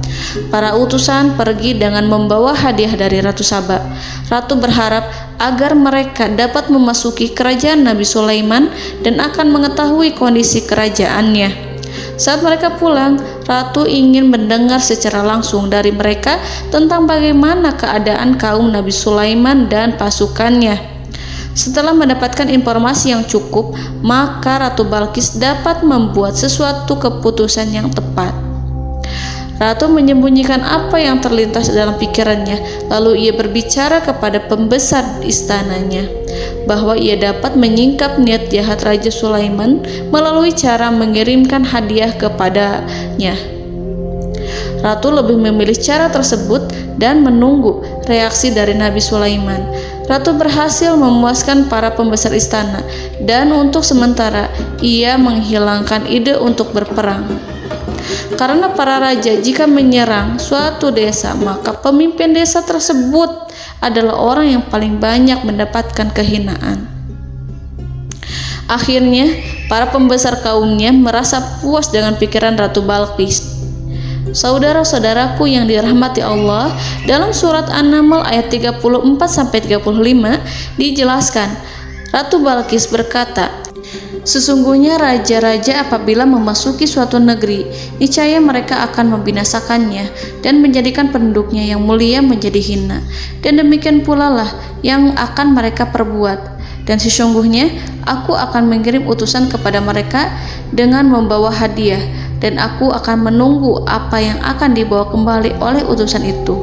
Para utusan pergi dengan membawa hadiah dari Ratu Saba. Ratu berharap agar mereka dapat memasuki kerajaan Nabi Sulaiman dan akan mengetahui kondisi kerajaannya. Saat mereka pulang, Ratu ingin mendengar secara langsung dari mereka tentang bagaimana keadaan kaum Nabi Sulaiman dan pasukannya. Setelah mendapatkan informasi yang cukup, maka Ratu Balqis dapat membuat sesuatu keputusan yang tepat. Ratu menyembunyikan apa yang terlintas dalam pikirannya, lalu ia berbicara kepada pembesar istananya bahwa ia dapat menyingkap niat jahat Raja Sulaiman melalui cara mengirimkan hadiah kepadanya. Ratu lebih memilih cara tersebut dan menunggu reaksi dari Nabi Sulaiman. Ratu berhasil memuaskan para pembesar istana, dan untuk sementara ia menghilangkan ide untuk berperang. Karena para raja jika menyerang suatu desa, maka pemimpin desa tersebut adalah orang yang paling banyak mendapatkan kehinaan. Akhirnya, para pembesar kaumnya merasa puas dengan pikiran Ratu Balqis. Saudara-saudaraku yang dirahmati Allah, dalam surat An-Naml ayat 34-35 dijelaskan, Ratu Balqis berkata, "Sesungguhnya raja-raja apabila memasuki suatu negeri, niscaya mereka akan membinasakannya dan menjadikan penduduknya yang mulia menjadi hina. Dan demikian pula lah yang akan mereka perbuat. Dan sesungguhnya aku akan mengirim utusan kepada mereka dengan membawa hadiah, dan aku akan menunggu apa yang akan dibawa kembali oleh utusan itu."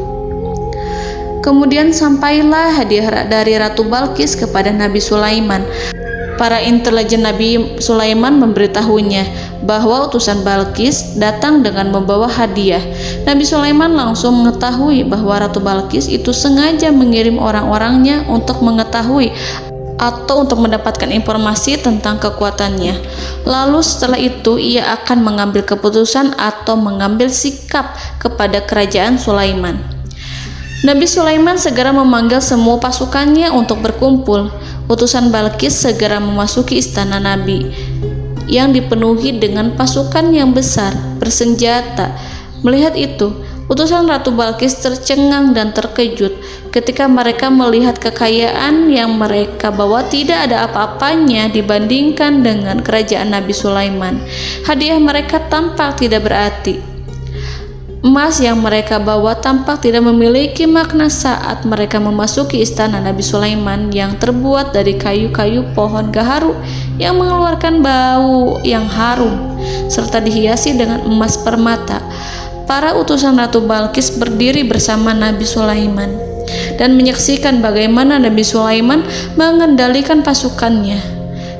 Kemudian sampailah hadiah dari Ratu Balqis kepada Nabi Sulaiman. Para intelijen Nabi Sulaiman memberitahunya bahwa utusan Balqis datang dengan membawa hadiah. Nabi Sulaiman langsung mengetahui bahwa Ratu Balqis itu sengaja mengirim orang-orangnya untuk mengetahui atau untuk mendapatkan informasi tentang kekuatannya. Lalu setelah itu ia akan mengambil keputusan atau mengambil sikap kepada kerajaan Sulaiman. Nabi Sulaiman segera memanggil semua pasukannya untuk berkumpul. Utusan Balqis segera memasuki istana Nabi yang dipenuhi dengan pasukan yang besar bersenjata. Melihat itu, utusan Ratu Balqis tercengang dan terkejut ketika mereka melihat kekayaan yang mereka bawa tidak ada apa-apanya dibandingkan dengan kerajaan Nabi Sulaiman. Hadiah mereka tampak tidak berarti. Emas yang mereka bawa tampak tidak memiliki makna saat mereka memasuki istana Nabi Sulaiman yang terbuat dari kayu-kayu pohon gaharu yang mengeluarkan bau yang harum serta dihiasi dengan emas permata. Para utusan Ratu Balqis berdiri bersama Nabi Sulaiman dan menyaksikan bagaimana Nabi Sulaiman mengendalikan pasukannya.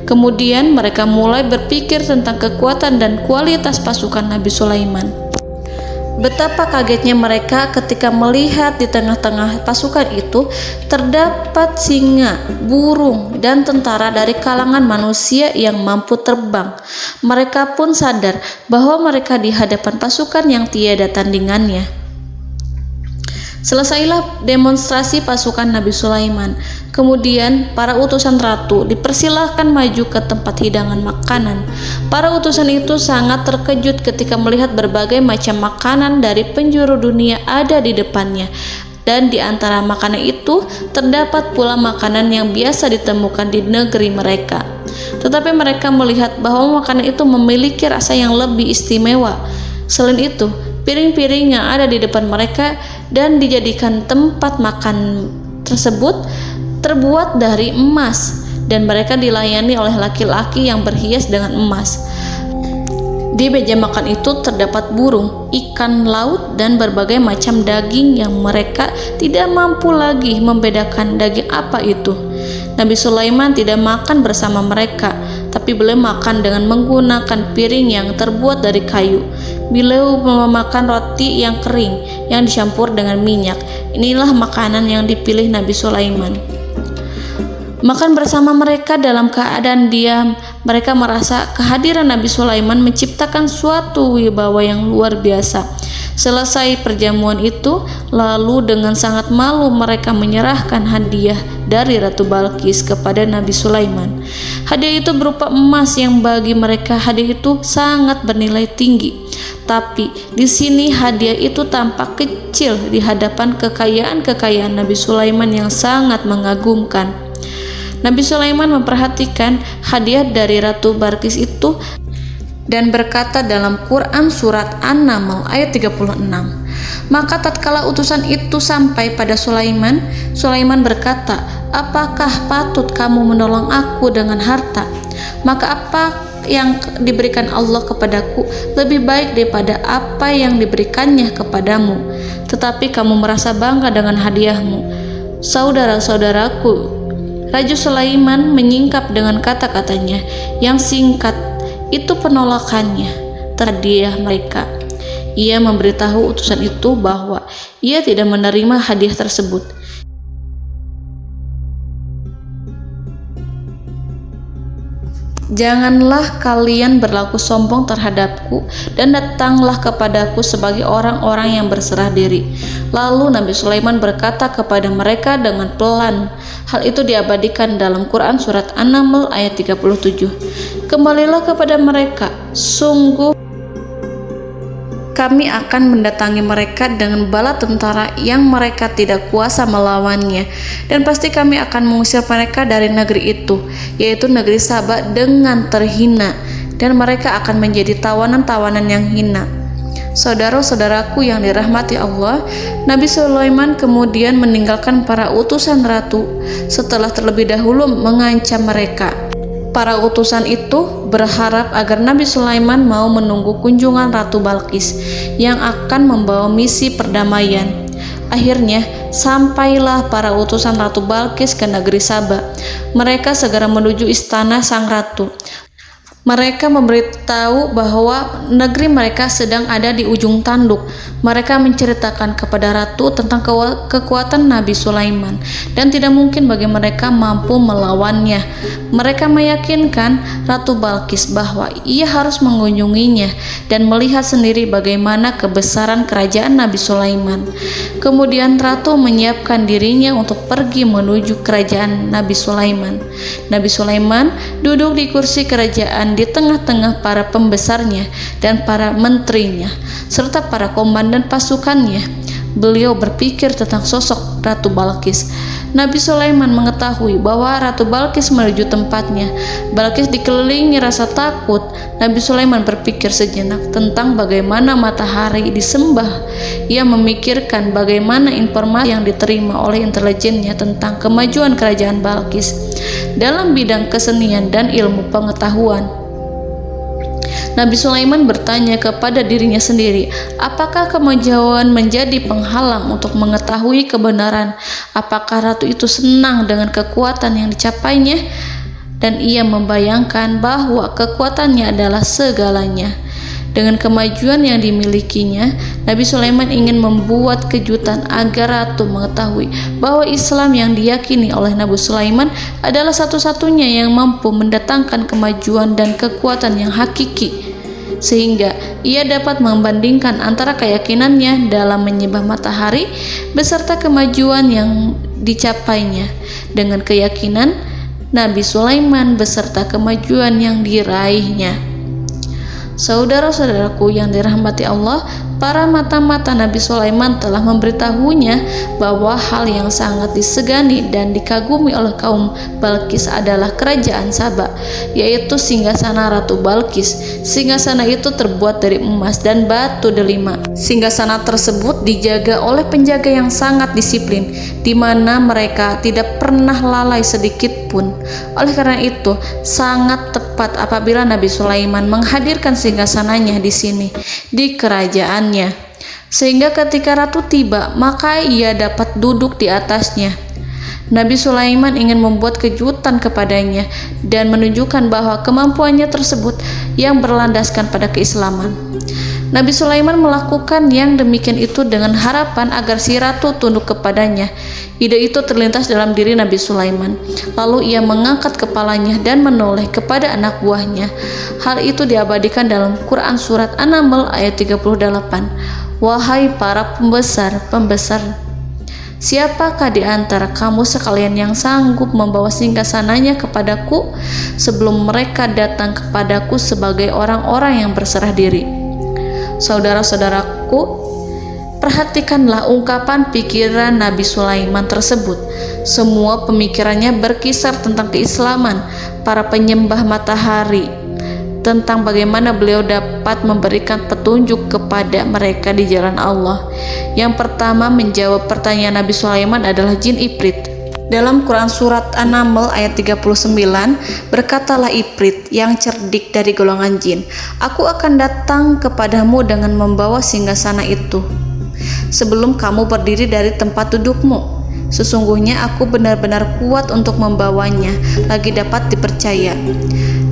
Kemudian mereka mulai berpikir tentang kekuatan dan kualitas pasukan Nabi Sulaiman. Betapa kagetnya mereka ketika melihat di tengah-tengah pasukan itu terdapat singa, burung, dan tentara dari kalangan manusia yang mampu terbang. Mereka pun sadar bahwa mereka di hadapan pasukan yang tiada tandingannya. Selesailah demonstrasi pasukan Nabi Sulaiman. Kemudian para utusan ratu dipersilahkan maju ke tempat hidangan makanan. Para utusan itu sangat terkejut ketika melihat berbagai macam makanan dari penjuru dunia ada di depannya. dan di antara makanan itu terdapat pula makanan yang biasa ditemukan di negeri mereka. Tetapi mereka melihat bahwa makanan itu memiliki rasa yang lebih istimewa. Selain itu, piring-piring yang ada di depan mereka dan dijadikan tempat makan tersebut terbuat dari emas, dan mereka dilayani oleh laki-laki yang berhias dengan emas. Di meja makan itu terdapat burung, ikan laut, dan berbagai macam daging yang mereka tidak mampu lagi membedakan daging apa itu. Nabi Sulaiman tidak makan bersama mereka, tapi beliau makan dengan menggunakan piring yang terbuat dari kayu. Beliau memakan roti yang kering yang dicampur dengan minyak. Inilah makanan yang dipilih Nabi Sulaiman. Makan bersama mereka dalam keadaan diam, mereka merasa kehadiran Nabi Sulaiman menciptakan suatu wibawa yang luar biasa. Selesai perjamuan itu, lalu dengan sangat malu mereka menyerahkan hadiah dari Ratu Balqis kepada Nabi Sulaiman. Hadiah itu berupa emas yang bagi mereka hadiah itu sangat bernilai tinggi. Tapi di sini hadiah itu tampak kecil di hadapan kekayaan-kekayaan Nabi Sulaiman yang sangat mengagumkan. Nabi Sulaiman memperhatikan hadiah dari Ratu Balqis itu dan berkata dalam Quran surat An-Naml ayat 36. Maka tatkala utusan itu sampai pada Sulaiman, Sulaiman berkata, "Apakah patut kamu menolong aku dengan harta? Maka apa yang diberikan Allah kepadaku lebih baik daripada apa yang diberikannya kepadamu. Tetapi kamu merasa bangga dengan hadiahmu." Saudara-saudaraku, Raja Sulaiman menyingkap dengan kata-katanya yang singkat itu penolakannya terhadap hadiah mereka. Ia memberitahu utusan itu bahwa ia tidak menerima hadiah tersebut. "Janganlah kalian berlaku sombong terhadapku dan datanglah kepadaku sebagai orang-orang yang berserah diri." Lalu Nabi Sulaiman berkata kepada mereka dengan pelan. Hal itu diabadikan dalam Quran surat An-Naml ayat 37. "Kembalilah kepada mereka, sungguh kami akan mendatangi mereka dengan bala tentara yang mereka tidak kuasa melawannya, dan pasti kami akan mengusir mereka dari negeri itu, yaitu negeri Saba, dengan terhina, dan mereka akan menjadi tawanan-tawanan yang hina." Saudara-saudaraku yang dirahmati Allah, Nabi Sulaiman kemudian meninggalkan para utusan ratu setelah terlebih dahulu mengancam mereka. Para utusan itu berharap agar Nabi Sulaiman mau menunggu kunjungan Ratu Balqis yang akan membawa misi perdamaian. Akhirnya sampailah para utusan Ratu Balqis ke negeri Saba. Mereka segera menuju istana sang ratu. Mereka memberitahu bahwa negeri mereka sedang ada di ujung tanduk. Mereka menceritakan kepada ratu tentang kekuatan Nabi Sulaiman dan tidak mungkin bagi mereka mampu melawannya. Mereka meyakinkan Ratu Balqis bahwa ia harus mengunjunginya dan melihat sendiri bagaimana kebesaran kerajaan Nabi Sulaiman. Kemudian ratu menyiapkan dirinya untuk pergi menuju kerajaan Nabi Sulaiman. Nabi Sulaiman duduk di kursi kerajaan di tengah-tengah para pembesarnya dan para menterinya serta para komandan pasukannya. Beliau berpikir tentang sosok Ratu Balqis. Nabi Sulaiman mengetahui bahwa Ratu Balqis menuju tempatnya. Balqis dikelilingi rasa takut. Nabi Sulaiman berpikir sejenak tentang bagaimana matahari disembah. Ia memikirkan bagaimana informasi yang diterima oleh intelijennya tentang kemajuan kerajaan Balqis dalam bidang kesenian dan ilmu pengetahuan. Nabi Sulaiman bertanya kepada dirinya sendiri, apakah kemajuan menjadi penghalang untuk mengetahui kebenaran? Apakah ratu itu senang dengan kekuatan yang dicapainya? Dan ia membayangkan bahwa kekuatannya adalah segalanya. Dengan kemajuan yang dimilikinya, Nabi Sulaiman ingin membuat kejutan agar ratu mengetahui bahwa Islam yang diyakini oleh Nabi Sulaiman adalah satu-satunya yang mampu mendatangkan kemajuan dan kekuatan yang hakiki, sehingga ia dapat membandingkan antara keyakinannya dalam menyembah matahari beserta kemajuan yang dicapainya dengan keyakinan Nabi Sulaiman beserta kemajuan yang diraihnya. Saudara-saudaraku yang dirahmati Allah, para mata-mata Nabi Sulaiman telah memberitahunya bahwa hal yang sangat disegani dan dikagumi oleh kaum Balkis adalah kerajaan Saba, yaitu singgasana Ratu Balkis. Singgasana itu terbuat dari emas dan batu delima. Singgasana tersebut dijaga oleh penjaga yang sangat disiplin, di mana mereka tidak pernah lalai sedikit pun. Oleh karena itu, sangat tepat apabila Nabi Sulaiman menghadirkan singgasananya di sini, di kerajaannya, sehingga ketika ratu tiba, maka ia dapat duduk di atasnya. Nabi Sulaiman ingin membuat kejutan kepadanya dan menunjukkan bahwa kemampuannya tersebut yang berlandaskan pada keislaman. Nabi Sulaiman melakukan yang demikian itu dengan harapan agar si ratu tunduk kepadanya. Ide itu terlintas dalam diri Nabi Sulaiman. Lalu ia mengangkat kepalanya dan menoleh kepada anak buahnya. Hal itu diabadikan dalam Quran Surat An-Naml ayat 38. Wahai para pembesar, siapakah di antara kamu sekalian yang sanggup membawa singgasananya kepadaku sebelum mereka datang kepadaku sebagai orang-orang yang berserah diri? Saudara-saudaraku, perhatikanlah ungkapan pikiran Nabi Sulaiman tersebut. Semua pemikirannya berkisar tentang keislaman para penyembah matahari, tentang bagaimana beliau dapat memberikan petunjuk kepada mereka di jalan Allah. Yang pertama menjawab pertanyaan Nabi Sulaiman adalah jin Ifrit. Dalam Quran Surat An-Naml ayat 39, berkatalah Ifrit yang cerdik dari golongan jin, aku akan datang kepadamu dengan membawa singgasana itu sebelum kamu berdiri dari tempat dudukmu. Sesungguhnya aku benar-benar kuat untuk membawanya, lagi dapat dipercaya.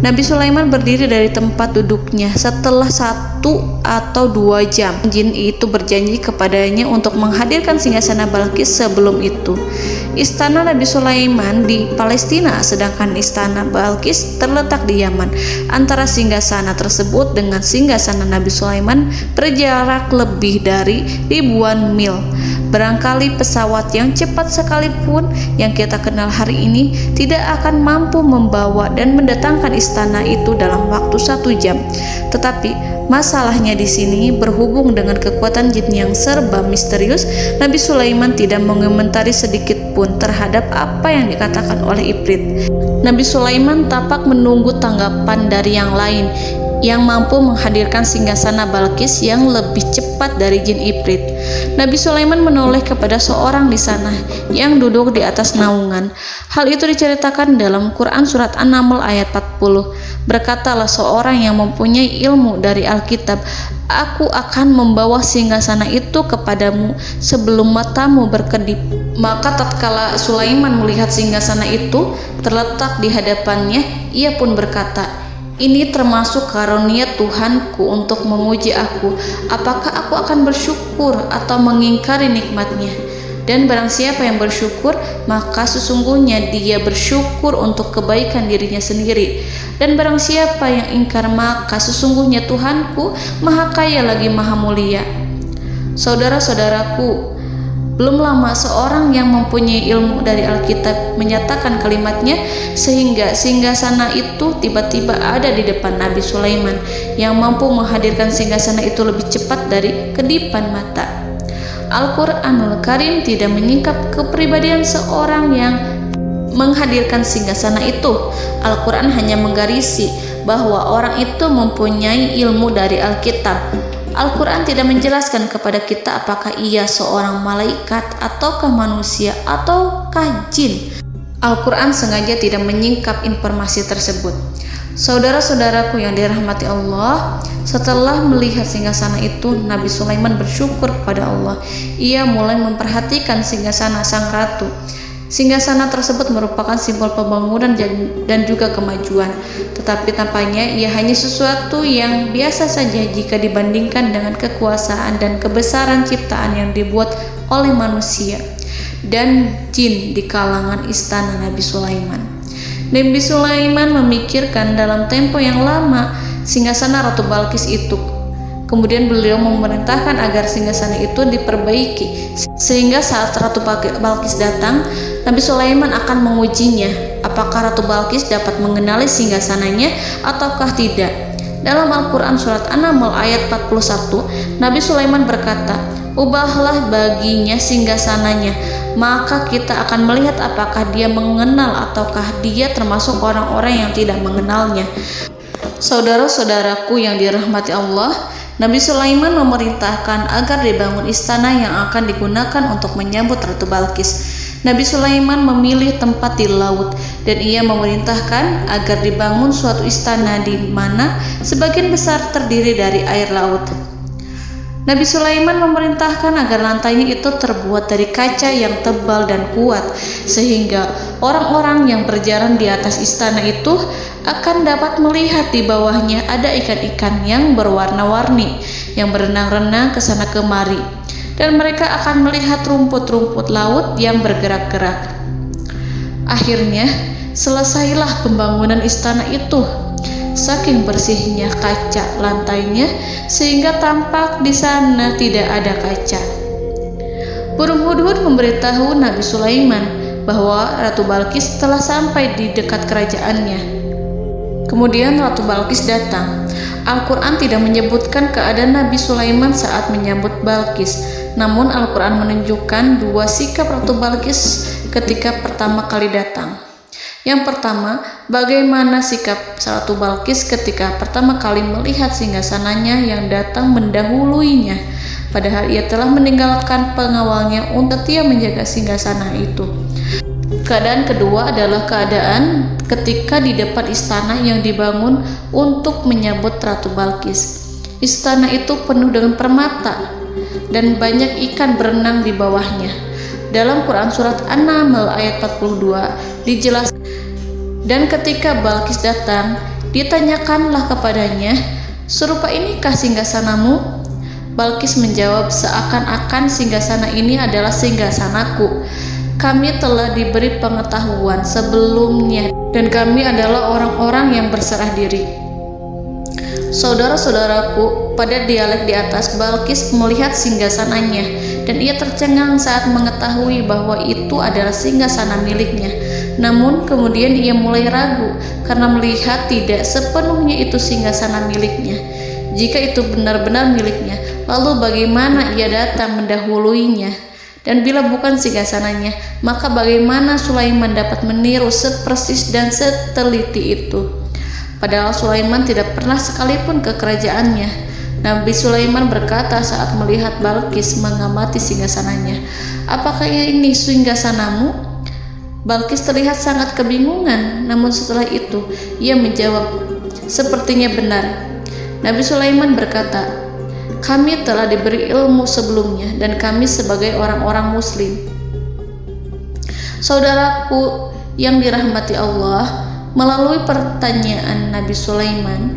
Nabi Sulaiman berdiri dari tempat duduknya setelah 1 atau 2 jam. Jin itu berjanji kepadanya untuk menghadirkan singgasana Balkis sebelum itu. Istana Nabi Sulaiman di Palestina, sedangkan istana Balkis terletak di Yaman. Antara singgasana tersebut dengan singgasana Nabi Sulaiman berjarak lebih dari ribuan mil. Barangkali pesawat yang cepat sekalipun yang kita kenal hari ini tidak akan mampu membawa dan mendatangkan istana itu dalam waktu 1 jam. Tetapi masalahnya di sini berhubung dengan kekuatan jin yang serba misterius, Nabi Sulaiman tidak mengomentari sedikit pun terhadap apa yang dikatakan oleh Ifrit. Nabi Sulaiman tapak menunggu tanggapan dari yang lain yang mampu menghadirkan singgasana Balkis yang lebih cepat dari jin Ifrit. Nabi Sulaiman menoleh kepada seorang di sana yang duduk di atas naungan. Hal itu diceritakan dalam Quran Surat An-Naml ayat 40. Berkatalah seorang yang mempunyai ilmu dari Alkitab, aku akan membawa singgasana itu kepadamu sebelum matamu berkedip. Maka tatkala Sulaiman melihat singgasana itu terletak di hadapannya, ia pun berkata, ini termasuk karunia Tuhanku untuk memuji aku. Apakah aku akan bersyukur atau mengingkari nikmatnya? Dan barang siapa yang bersyukur, maka sesungguhnya dia bersyukur untuk kebaikan dirinya sendiri. Dan barang siapa yang ingkar, maka sesungguhnya Tuhanku maha kaya lagi maha mulia. Saudara-saudaraku, belum lama seorang yang mempunyai ilmu dari Alkitab menyatakan kalimatnya, sehingga singgasana itu tiba-tiba ada di depan Nabi Sulaiman yang mampu menghadirkan singgasana itu lebih cepat dari kedipan mata. Al-Quranul Karim tidak menyingkap kepribadian seorang yang menghadirkan singgasana itu. Al-Quran hanya menggarisi bahwa orang itu mempunyai ilmu dari Alkitab. Al-Quran tidak menjelaskan kepada kita apakah ia seorang malaikat ataukah manusia ataukah jin. Al-Quran sengaja tidak menyingkap informasi tersebut. Saudara-saudaraku yang dirahmati Allah, setelah melihat singgasana itu, Nabi Sulaiman bersyukur kepada Allah. Ia mulai memperhatikan singgasana sang ratu. Singgasana tersebut merupakan simbol pembangunan dan juga kemajuan, tetapi tampaknya ia hanya sesuatu yang biasa saja jika dibandingkan dengan kekuasaan dan kebesaran ciptaan yang dibuat oleh manusia dan jin di kalangan istana Nabi Sulaiman. Nabi Sulaiman memikirkan dalam tempo yang lama singgasana Ratu Balkis itu. Kemudian beliau memerintahkan agar singgasana itu diperbaiki, sehingga saat Ratu Balkis datang, Nabi Sulaiman akan mengujinya apakah Ratu Balkis dapat mengenali singgasananya ataukah tidak. Dalam Al-Quran surat An-Naml ayat 41, Nabi Sulaiman berkata, "Ubahlah baginya singgasananya, maka kita akan melihat apakah dia mengenal ataukah dia termasuk orang-orang yang tidak mengenalnya." Saudara-saudaraku yang dirahmati Allah, Nabi Sulaiman memerintahkan agar dibangun istana yang akan digunakan untuk menyambut Ratu Balqis. Nabi Sulaiman memilih tempat di laut dan ia memerintahkan agar dibangun suatu istana di mana sebagian besar terdiri dari air laut. Nabi Sulaiman memerintahkan agar lantainya itu terbuat dari kaca yang tebal dan kuat, sehingga orang-orang yang berjalan di atas istana itu akan dapat melihat di bawahnya ada ikan-ikan yang berwarna-warni yang berenang-renang ke sana kemari, dan mereka akan melihat rumput-rumput laut yang bergerak-gerak. Akhirnya, selesailah pembangunan istana itu. Saking bersihnya kaca lantainya sehingga tampak di sana tidak ada kaca. Burung hudhud memberitahu Nabi Sulaiman bahwa Ratu Balqis telah sampai di dekat kerajaannya. Kemudian Ratu Balqis datang. Al-Quran tidak menyebutkan keadaan Nabi Sulaiman saat menyambut Balqis, namun Al-Quran menunjukkan dua sikap Ratu Balqis ketika pertama kali datang. Yang pertama, bagaimana sikap Ratu Balqis ketika pertama kali melihat singgasananya yang datang mendahuluinya, padahal ia telah meninggalkan pengawalnya untuk setia menjaga singgasana itu. Keadaan kedua adalah keadaan ketika di depan istana yang dibangun untuk menyambut Ratu Balqis. Istana itu penuh dengan permata dan banyak ikan berenang di bawahnya. Dalam Quran surat An-Naml ayat 42 dijelaskan, dan ketika Balqis datang, ditanyakanlah kepadanya, "Serupa inikah singgasanamu?" Balqis menjawab, "Seakan-akan singgasana ini adalah singgasanaku. Kami telah diberi pengetahuan sebelumnya dan kami adalah orang-orang yang berserah diri." Saudara-saudaraku, pada dialek di atas, Balqis melihat singgasananya dan ia tercengang saat mengetahui bahwa itu adalah singgasana miliknya. Namun kemudian ia mulai ragu karena melihat tidak sepenuhnya itu singgasana miliknya. Jika itu benar-benar miliknya, lalu bagaimana ia datang mendahuluinya? Dan bila bukan singgasananya, maka bagaimana Sulaiman dapat meniru sepersis dan seteliti itu? Padahal Sulaiman tidak pernah sekalipun ke kerajaannya. Nabi Sulaiman berkata saat melihat Balqis mengamati singgasananya, "Apakah ini singgasanamu?" Balqis terlihat sangat kebingungan, namun setelah itu ia menjawab, "Sepertinya benar." Nabi Sulaiman berkata, "Kami telah diberi ilmu sebelumnya dan kami sebagai orang-orang muslim." Saudaraku yang dirahmati Allah, melalui pertanyaan Nabi Sulaiman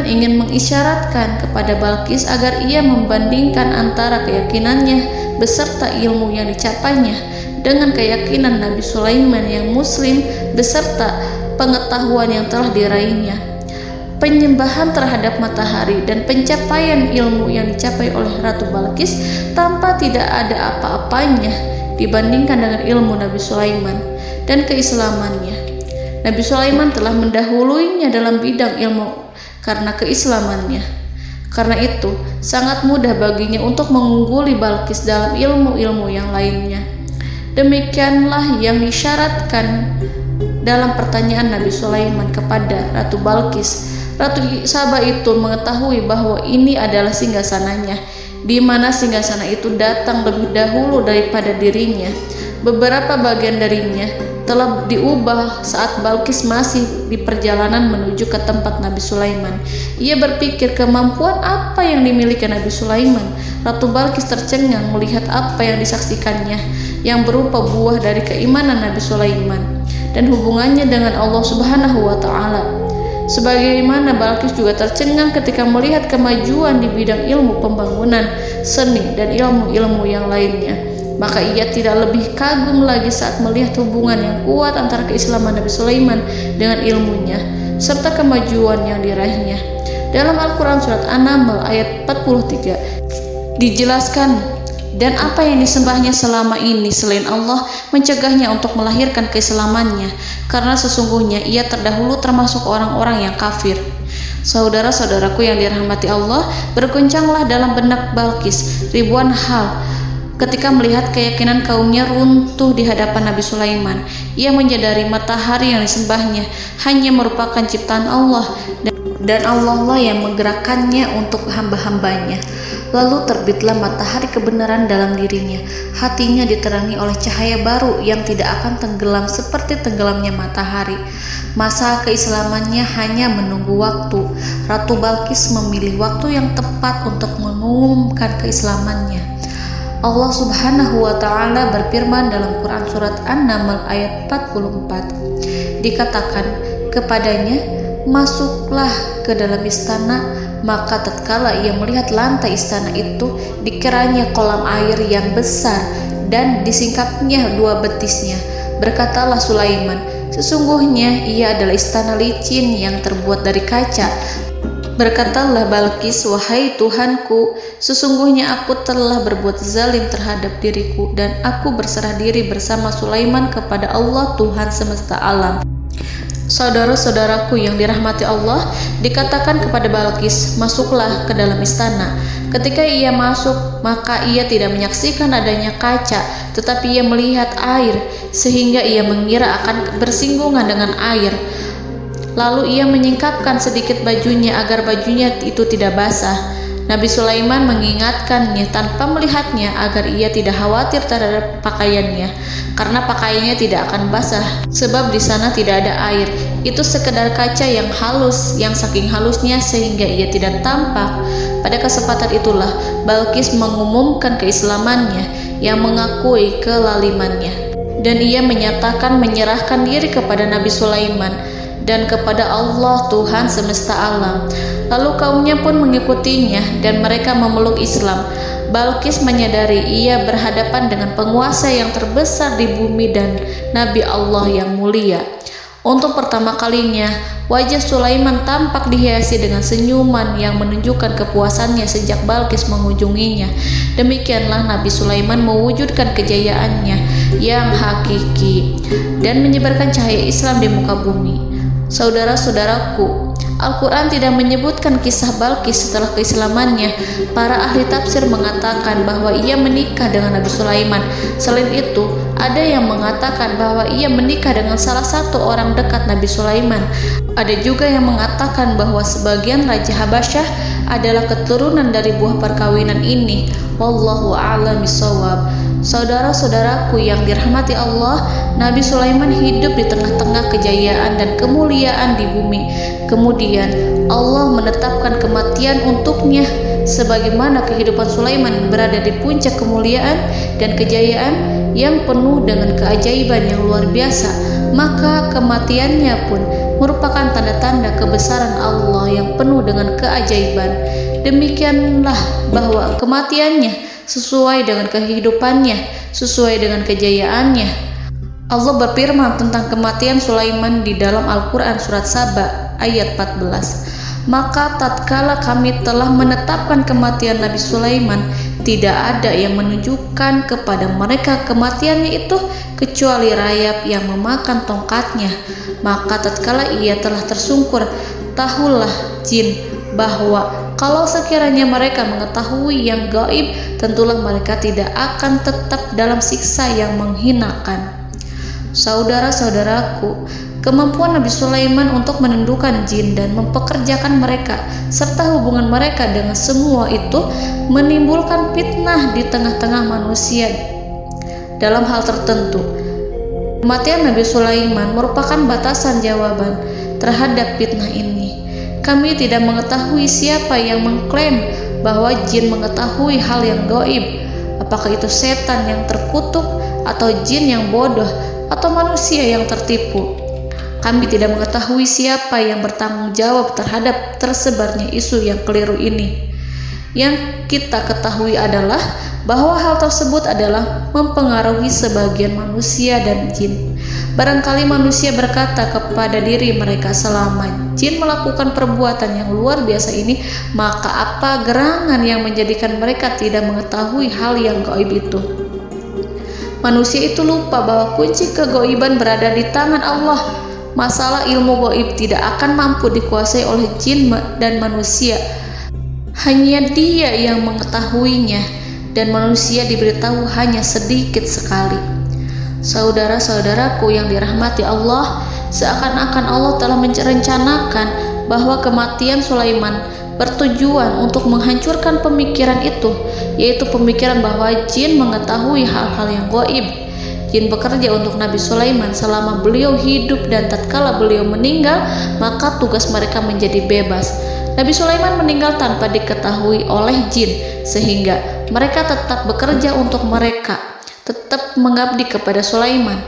ingin mengisyaratkan kepada Balqis agar ia membandingkan antara keyakinannya beserta ilmu yang dicapainya dengan keyakinan Nabi Sulaiman yang muslim beserta pengetahuan yang telah diraihnya. Penyembahan terhadap matahari dan pencapaian ilmu yang dicapai oleh Ratu Balqis tanpa tidak ada apa-apanya dibandingkan dengan ilmu Nabi Sulaiman dan keislamannya. Nabi Sulaiman telah mendahuluinya dalam bidang ilmu karena keislamannya. Karena itu, sangat mudah baginya untuk mengungguli Balqis dalam ilmu-ilmu yang lainnya. Demikianlah yang disyaratkan dalam pertanyaan Nabi Sulaiman kepada Ratu Balqis. Ratu Saba itu mengetahui bahwa ini adalah singgasananya, di mana singgasana itu datang lebih dahulu daripada dirinya. Beberapa bagian darinya telah diubah saat Balqis masih di perjalanan menuju ke tempat Nabi Sulaiman. Ia berpikir kemampuan apa yang dimiliki Nabi Sulaiman. Ratu Balqis tercengang melihat apa yang disaksikannya, yang berupa buah dari keimanan Nabi Sulaiman dan hubungannya dengan Allah Subhanahu wa Ta'ala. Sebagaimana Balqis juga tercengang ketika melihat kemajuan di bidang ilmu pembangunan, seni, dan ilmu-ilmu yang lainnya. Maka ia tidak lebih kagum lagi saat melihat hubungan yang kuat antara keislaman Nabi Sulaiman dengan ilmunya serta kemajuan yang diraihnya. Dalam Al-Quran surat An-Naml ayat 43 dijelaskan, "Dan apa yang disembahnya selama ini selain Allah mencegahnya untuk melahirkan keislamannya, karena sesungguhnya ia terdahulu termasuk orang-orang yang kafir." Saudara-saudaraku yang dirahmati Allah, berguncanglah dalam benak Balqis ribuan hal ketika melihat keyakinan kaumnya runtuh di hadapan Nabi Sulaiman. Ia menyadari matahari yang disembahnya hanya merupakan ciptaan Allah, dan Allah lah yang menggerakkannya untuk hamba-hambanya. Lalu terbitlah matahari kebenaran dalam dirinya. Hatinya diterangi oleh cahaya baru yang tidak akan tenggelam seperti tenggelamnya matahari. Masa keislamannya hanya menunggu waktu. Ratu Balqis memilih waktu yang tepat untuk mengumumkan keislamannya. Allah Subhanahu wa Ta'ala berfirman dalam Quran Surat An-Naml ayat 44. Dikatakan kepadanya, masuklah ke dalam istana. Maka tatkala ia melihat lantai istana itu, dikiranya kolam air yang besar dan disingkapnya dua betisnya. Berkatalah Sulaiman, sesungguhnya ia adalah istana licin yang terbuat dari kaca. Berkatalah Balqis, wahai Tuhanku, sesungguhnya aku telah berbuat zalim terhadap diriku, dan aku berserah diri bersama Sulaiman kepada Allah Tuhan semesta alam. Saudara-saudaraku yang dirahmati Allah, dikatakan kepada Balqis, masuklah ke dalam istana. Ketika ia masuk, maka ia tidak menyaksikan adanya kaca, tetapi ia melihat air, sehingga ia mengira akan bersinggungan dengan air. Lalu ia menyingkapkan sedikit bajunya agar bajunya itu tidak basah. Nabi Sulaiman mengingatkannya tanpa melihatnya agar ia tidak khawatir terhadap pakaiannya, karena pakaiannya tidak akan basah sebab di sana tidak ada air. Itu sekedar kaca yang halus, yang saking halusnya sehingga ia tidak tampak. Pada kesempatan itulah Balqis mengumumkan keislamannya yang mengakui kelalimannya, dan ia menyatakan menyerahkan diri kepada Nabi Sulaiman dan kepada Allah Tuhan semesta alam. Lalu kaumnya pun mengikutinya dan mereka memeluk Islam. Balqis menyadari ia berhadapan dengan penguasa yang terbesar di bumi dan Nabi Allah yang mulia. Untuk pertama kalinya, wajah Sulaiman tampak dihiasi dengan senyuman yang menunjukkan kepuasannya sejak Balqis mengunjunginya. Demikianlah Nabi Sulaiman mewujudkan kejayaannya yang hakiki dan menyebarkan cahaya Islam di muka bumi. Saudara-saudaraku, Al-Quran tidak menyebutkan kisah Balqis setelah keislamannya. Para ahli tafsir mengatakan bahwa ia menikah dengan Nabi Sulaiman. Selain itu, ada yang mengatakan bahwa ia menikah dengan salah satu orang dekat Nabi Sulaiman. Ada juga yang mengatakan bahwa sebagian Raja Habasyah adalah keturunan dari buah perkawinan ini. Wallahu a'lam bishawab. Saudara-saudaraku yang dirahmati Allah, Nabi Sulaiman hidup di tengah-tengah kejayaan dan kemuliaan di bumi. Kemudian Allah menetapkan kematian untuknya, sebagaimana kehidupan Sulaiman berada di puncak kemuliaan dan kejayaan yang penuh dengan keajaiban yang luar biasa. Maka kematiannya pun merupakan tanda-tanda kebesaran Allah yang penuh dengan keajaiban. Demikianlah bahwa kematiannya sesuai dengan kehidupannya, sesuai dengan kejayaannya. Allah berfirman tentang kematian Sulaiman di dalam Al-Quran Surat Saba ayat 14. Maka tatkala kami telah menetapkan kematian Nabi Sulaiman, tidak ada yang menunjukkan kepada mereka kematiannya itu kecuali rayap yang memakan tongkatnya. Maka tatkala ia telah tersungkur, tahulah jin bahwa kalau sekiranya mereka mengetahui yang gaib, tentulah mereka tidak akan tetap dalam siksa yang menghinakan. Saudara-saudaraku, kemampuan Nabi Sulaiman untuk menundukkan jin dan mempekerjakan mereka serta hubungan mereka dengan semua itu menimbulkan fitnah di tengah-tengah manusia dalam hal tertentu. Kematian Nabi Sulaiman merupakan batasan jawaban terhadap fitnah ini. Kami tidak mengetahui siapa yang mengklaim bahwa jin mengetahui hal yang gaib. Apakah itu setan yang terkutuk, atau jin yang bodoh, atau manusia yang tertipu? Kami tidak mengetahui siapa yang bertanggung jawab terhadap tersebarnya isu yang keliru ini. Yang kita ketahui adalah bahwa hal tersebut adalah mempengaruhi sebagian manusia dan jin. Barangkali manusia berkata kepada diri mereka, selama jin melakukan perbuatan yang luar biasa ini, maka apa gerangan yang menjadikan mereka tidak mengetahui hal yang gaib itu? Manusia itu lupa bahwa kunci kegaiban berada di tangan Allah. masalah ilmu gaib tidak akan mampu dikuasai oleh jin dan manusia. Hanya Dia yang mengetahuinya, dan manusia diberitahu hanya sedikit sekali. Saudara-saudaraku yang dirahmati Allah, seakan-akan Allah telah merencanakan bahwa kematian Sulaiman bertujuan untuk menghancurkan pemikiran itu, yaitu pemikiran bahwa jin mengetahui hal-hal yang gaib. Jin bekerja untuk Nabi Sulaiman selama beliau hidup, dan tatkala beliau meninggal, maka tugas mereka menjadi bebas. Nabi Sulaiman meninggal tanpa diketahui oleh jin, sehingga mereka tetap bekerja untuk mereka, tetap mengabdi kepada Sulaiman.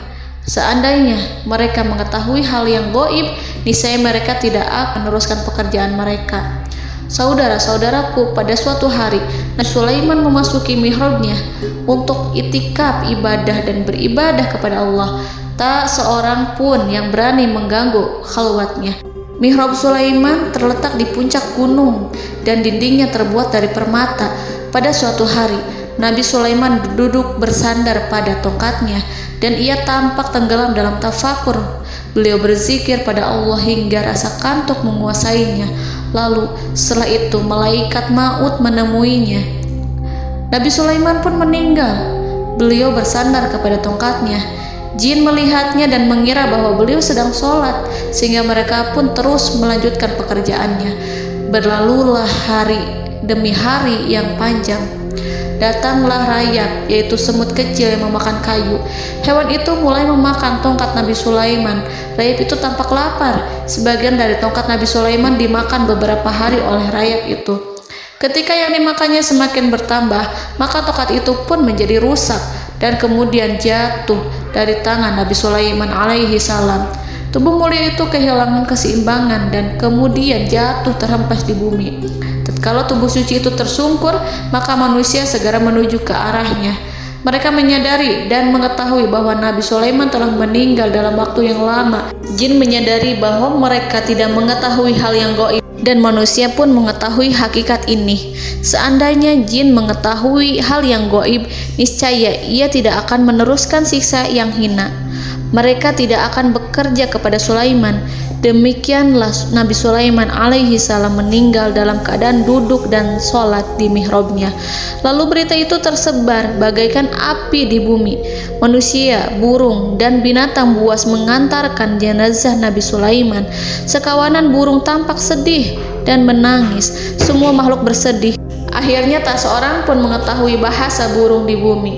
Seandainya mereka mengetahui hal yang gaib, niscaya mereka tidak akan meneruskan pekerjaan mereka. Saudara-saudaraku, pada suatu hari Nabi Sulaiman memasuki mihrabnya untuk itikaf ibadah dan beribadah kepada Allah. Tak seorang pun yang berani mengganggu khalwatnya. Mihrab Sulaiman terletak di puncak gunung dan dindingnya terbuat dari permata. Pada suatu hari, Nabi Sulaiman duduk bersandar pada tongkatnya dan ia tampak tenggelam dalam tafakur. Beliau berzikir pada Allah hingga rasa kantuk menguasainya. Lalu setelah itu malaikat maut menemuinya. Nabi Sulaiman pun meninggal. Beliau bersandar kepada tongkatnya. Jin melihatnya dan mengira bahwa beliau sedang sholat, sehingga mereka pun terus melanjutkan pekerjaannya. Berlalulah hari demi hari yang panjang. Datanglah rayap, yaitu semut kecil yang memakan kayu. Hewan itu mulai memakan tongkat Nabi Sulaiman. Rayap itu tampak lapar. Sebagian dari tongkat Nabi Sulaiman dimakan beberapa hari oleh rayap itu. Ketika yang dimakannya semakin bertambah, maka tongkat itu pun menjadi rusak dan kemudian jatuh dari tangan Nabi Sulaiman alaihi salam. Tubuh mulia itu kehilangan keseimbangan dan kemudian jatuh terhempas di bumi. Tatkala tubuh suci itu tersungkur, maka manusia segera menuju ke arahnya. Mereka menyadari dan mengetahui bahwa Nabi Sulaiman telah meninggal dalam waktu yang lama. Jin menyadari bahwa mereka tidak mengetahui hal yang gaib, dan manusia pun mengetahui hakikat ini. Seandainya jin mengetahui hal yang gaib, niscaya ia tidak akan meneruskan siksa yang hina. Mereka tidak akan bekerja kepada Sulaiman. Demikianlah Nabi Sulaiman alaihi salam meninggal dalam keadaan duduk dan sholat di mihrabnya. Lalu berita itu tersebar bagaikan api di bumi. Manusia, burung, dan binatang buas mengantarkan jenazah Nabi Sulaiman. Sekawanan burung tampak sedih dan menangis. Semua makhluk bersedih. Akhirnya tak seorang pun mengetahui bahasa burung di bumi.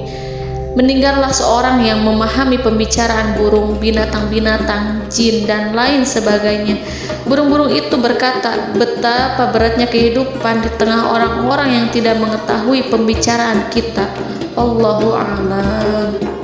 Meninggallah seorang yang memahami pembicaraan burung, binatang-binatang, jin, dan lain sebagainya. Burung-burung itu berkata, betapa beratnya kehidupan di tengah orang-orang yang tidak mengetahui pembicaraan kita. Allahu a'lam.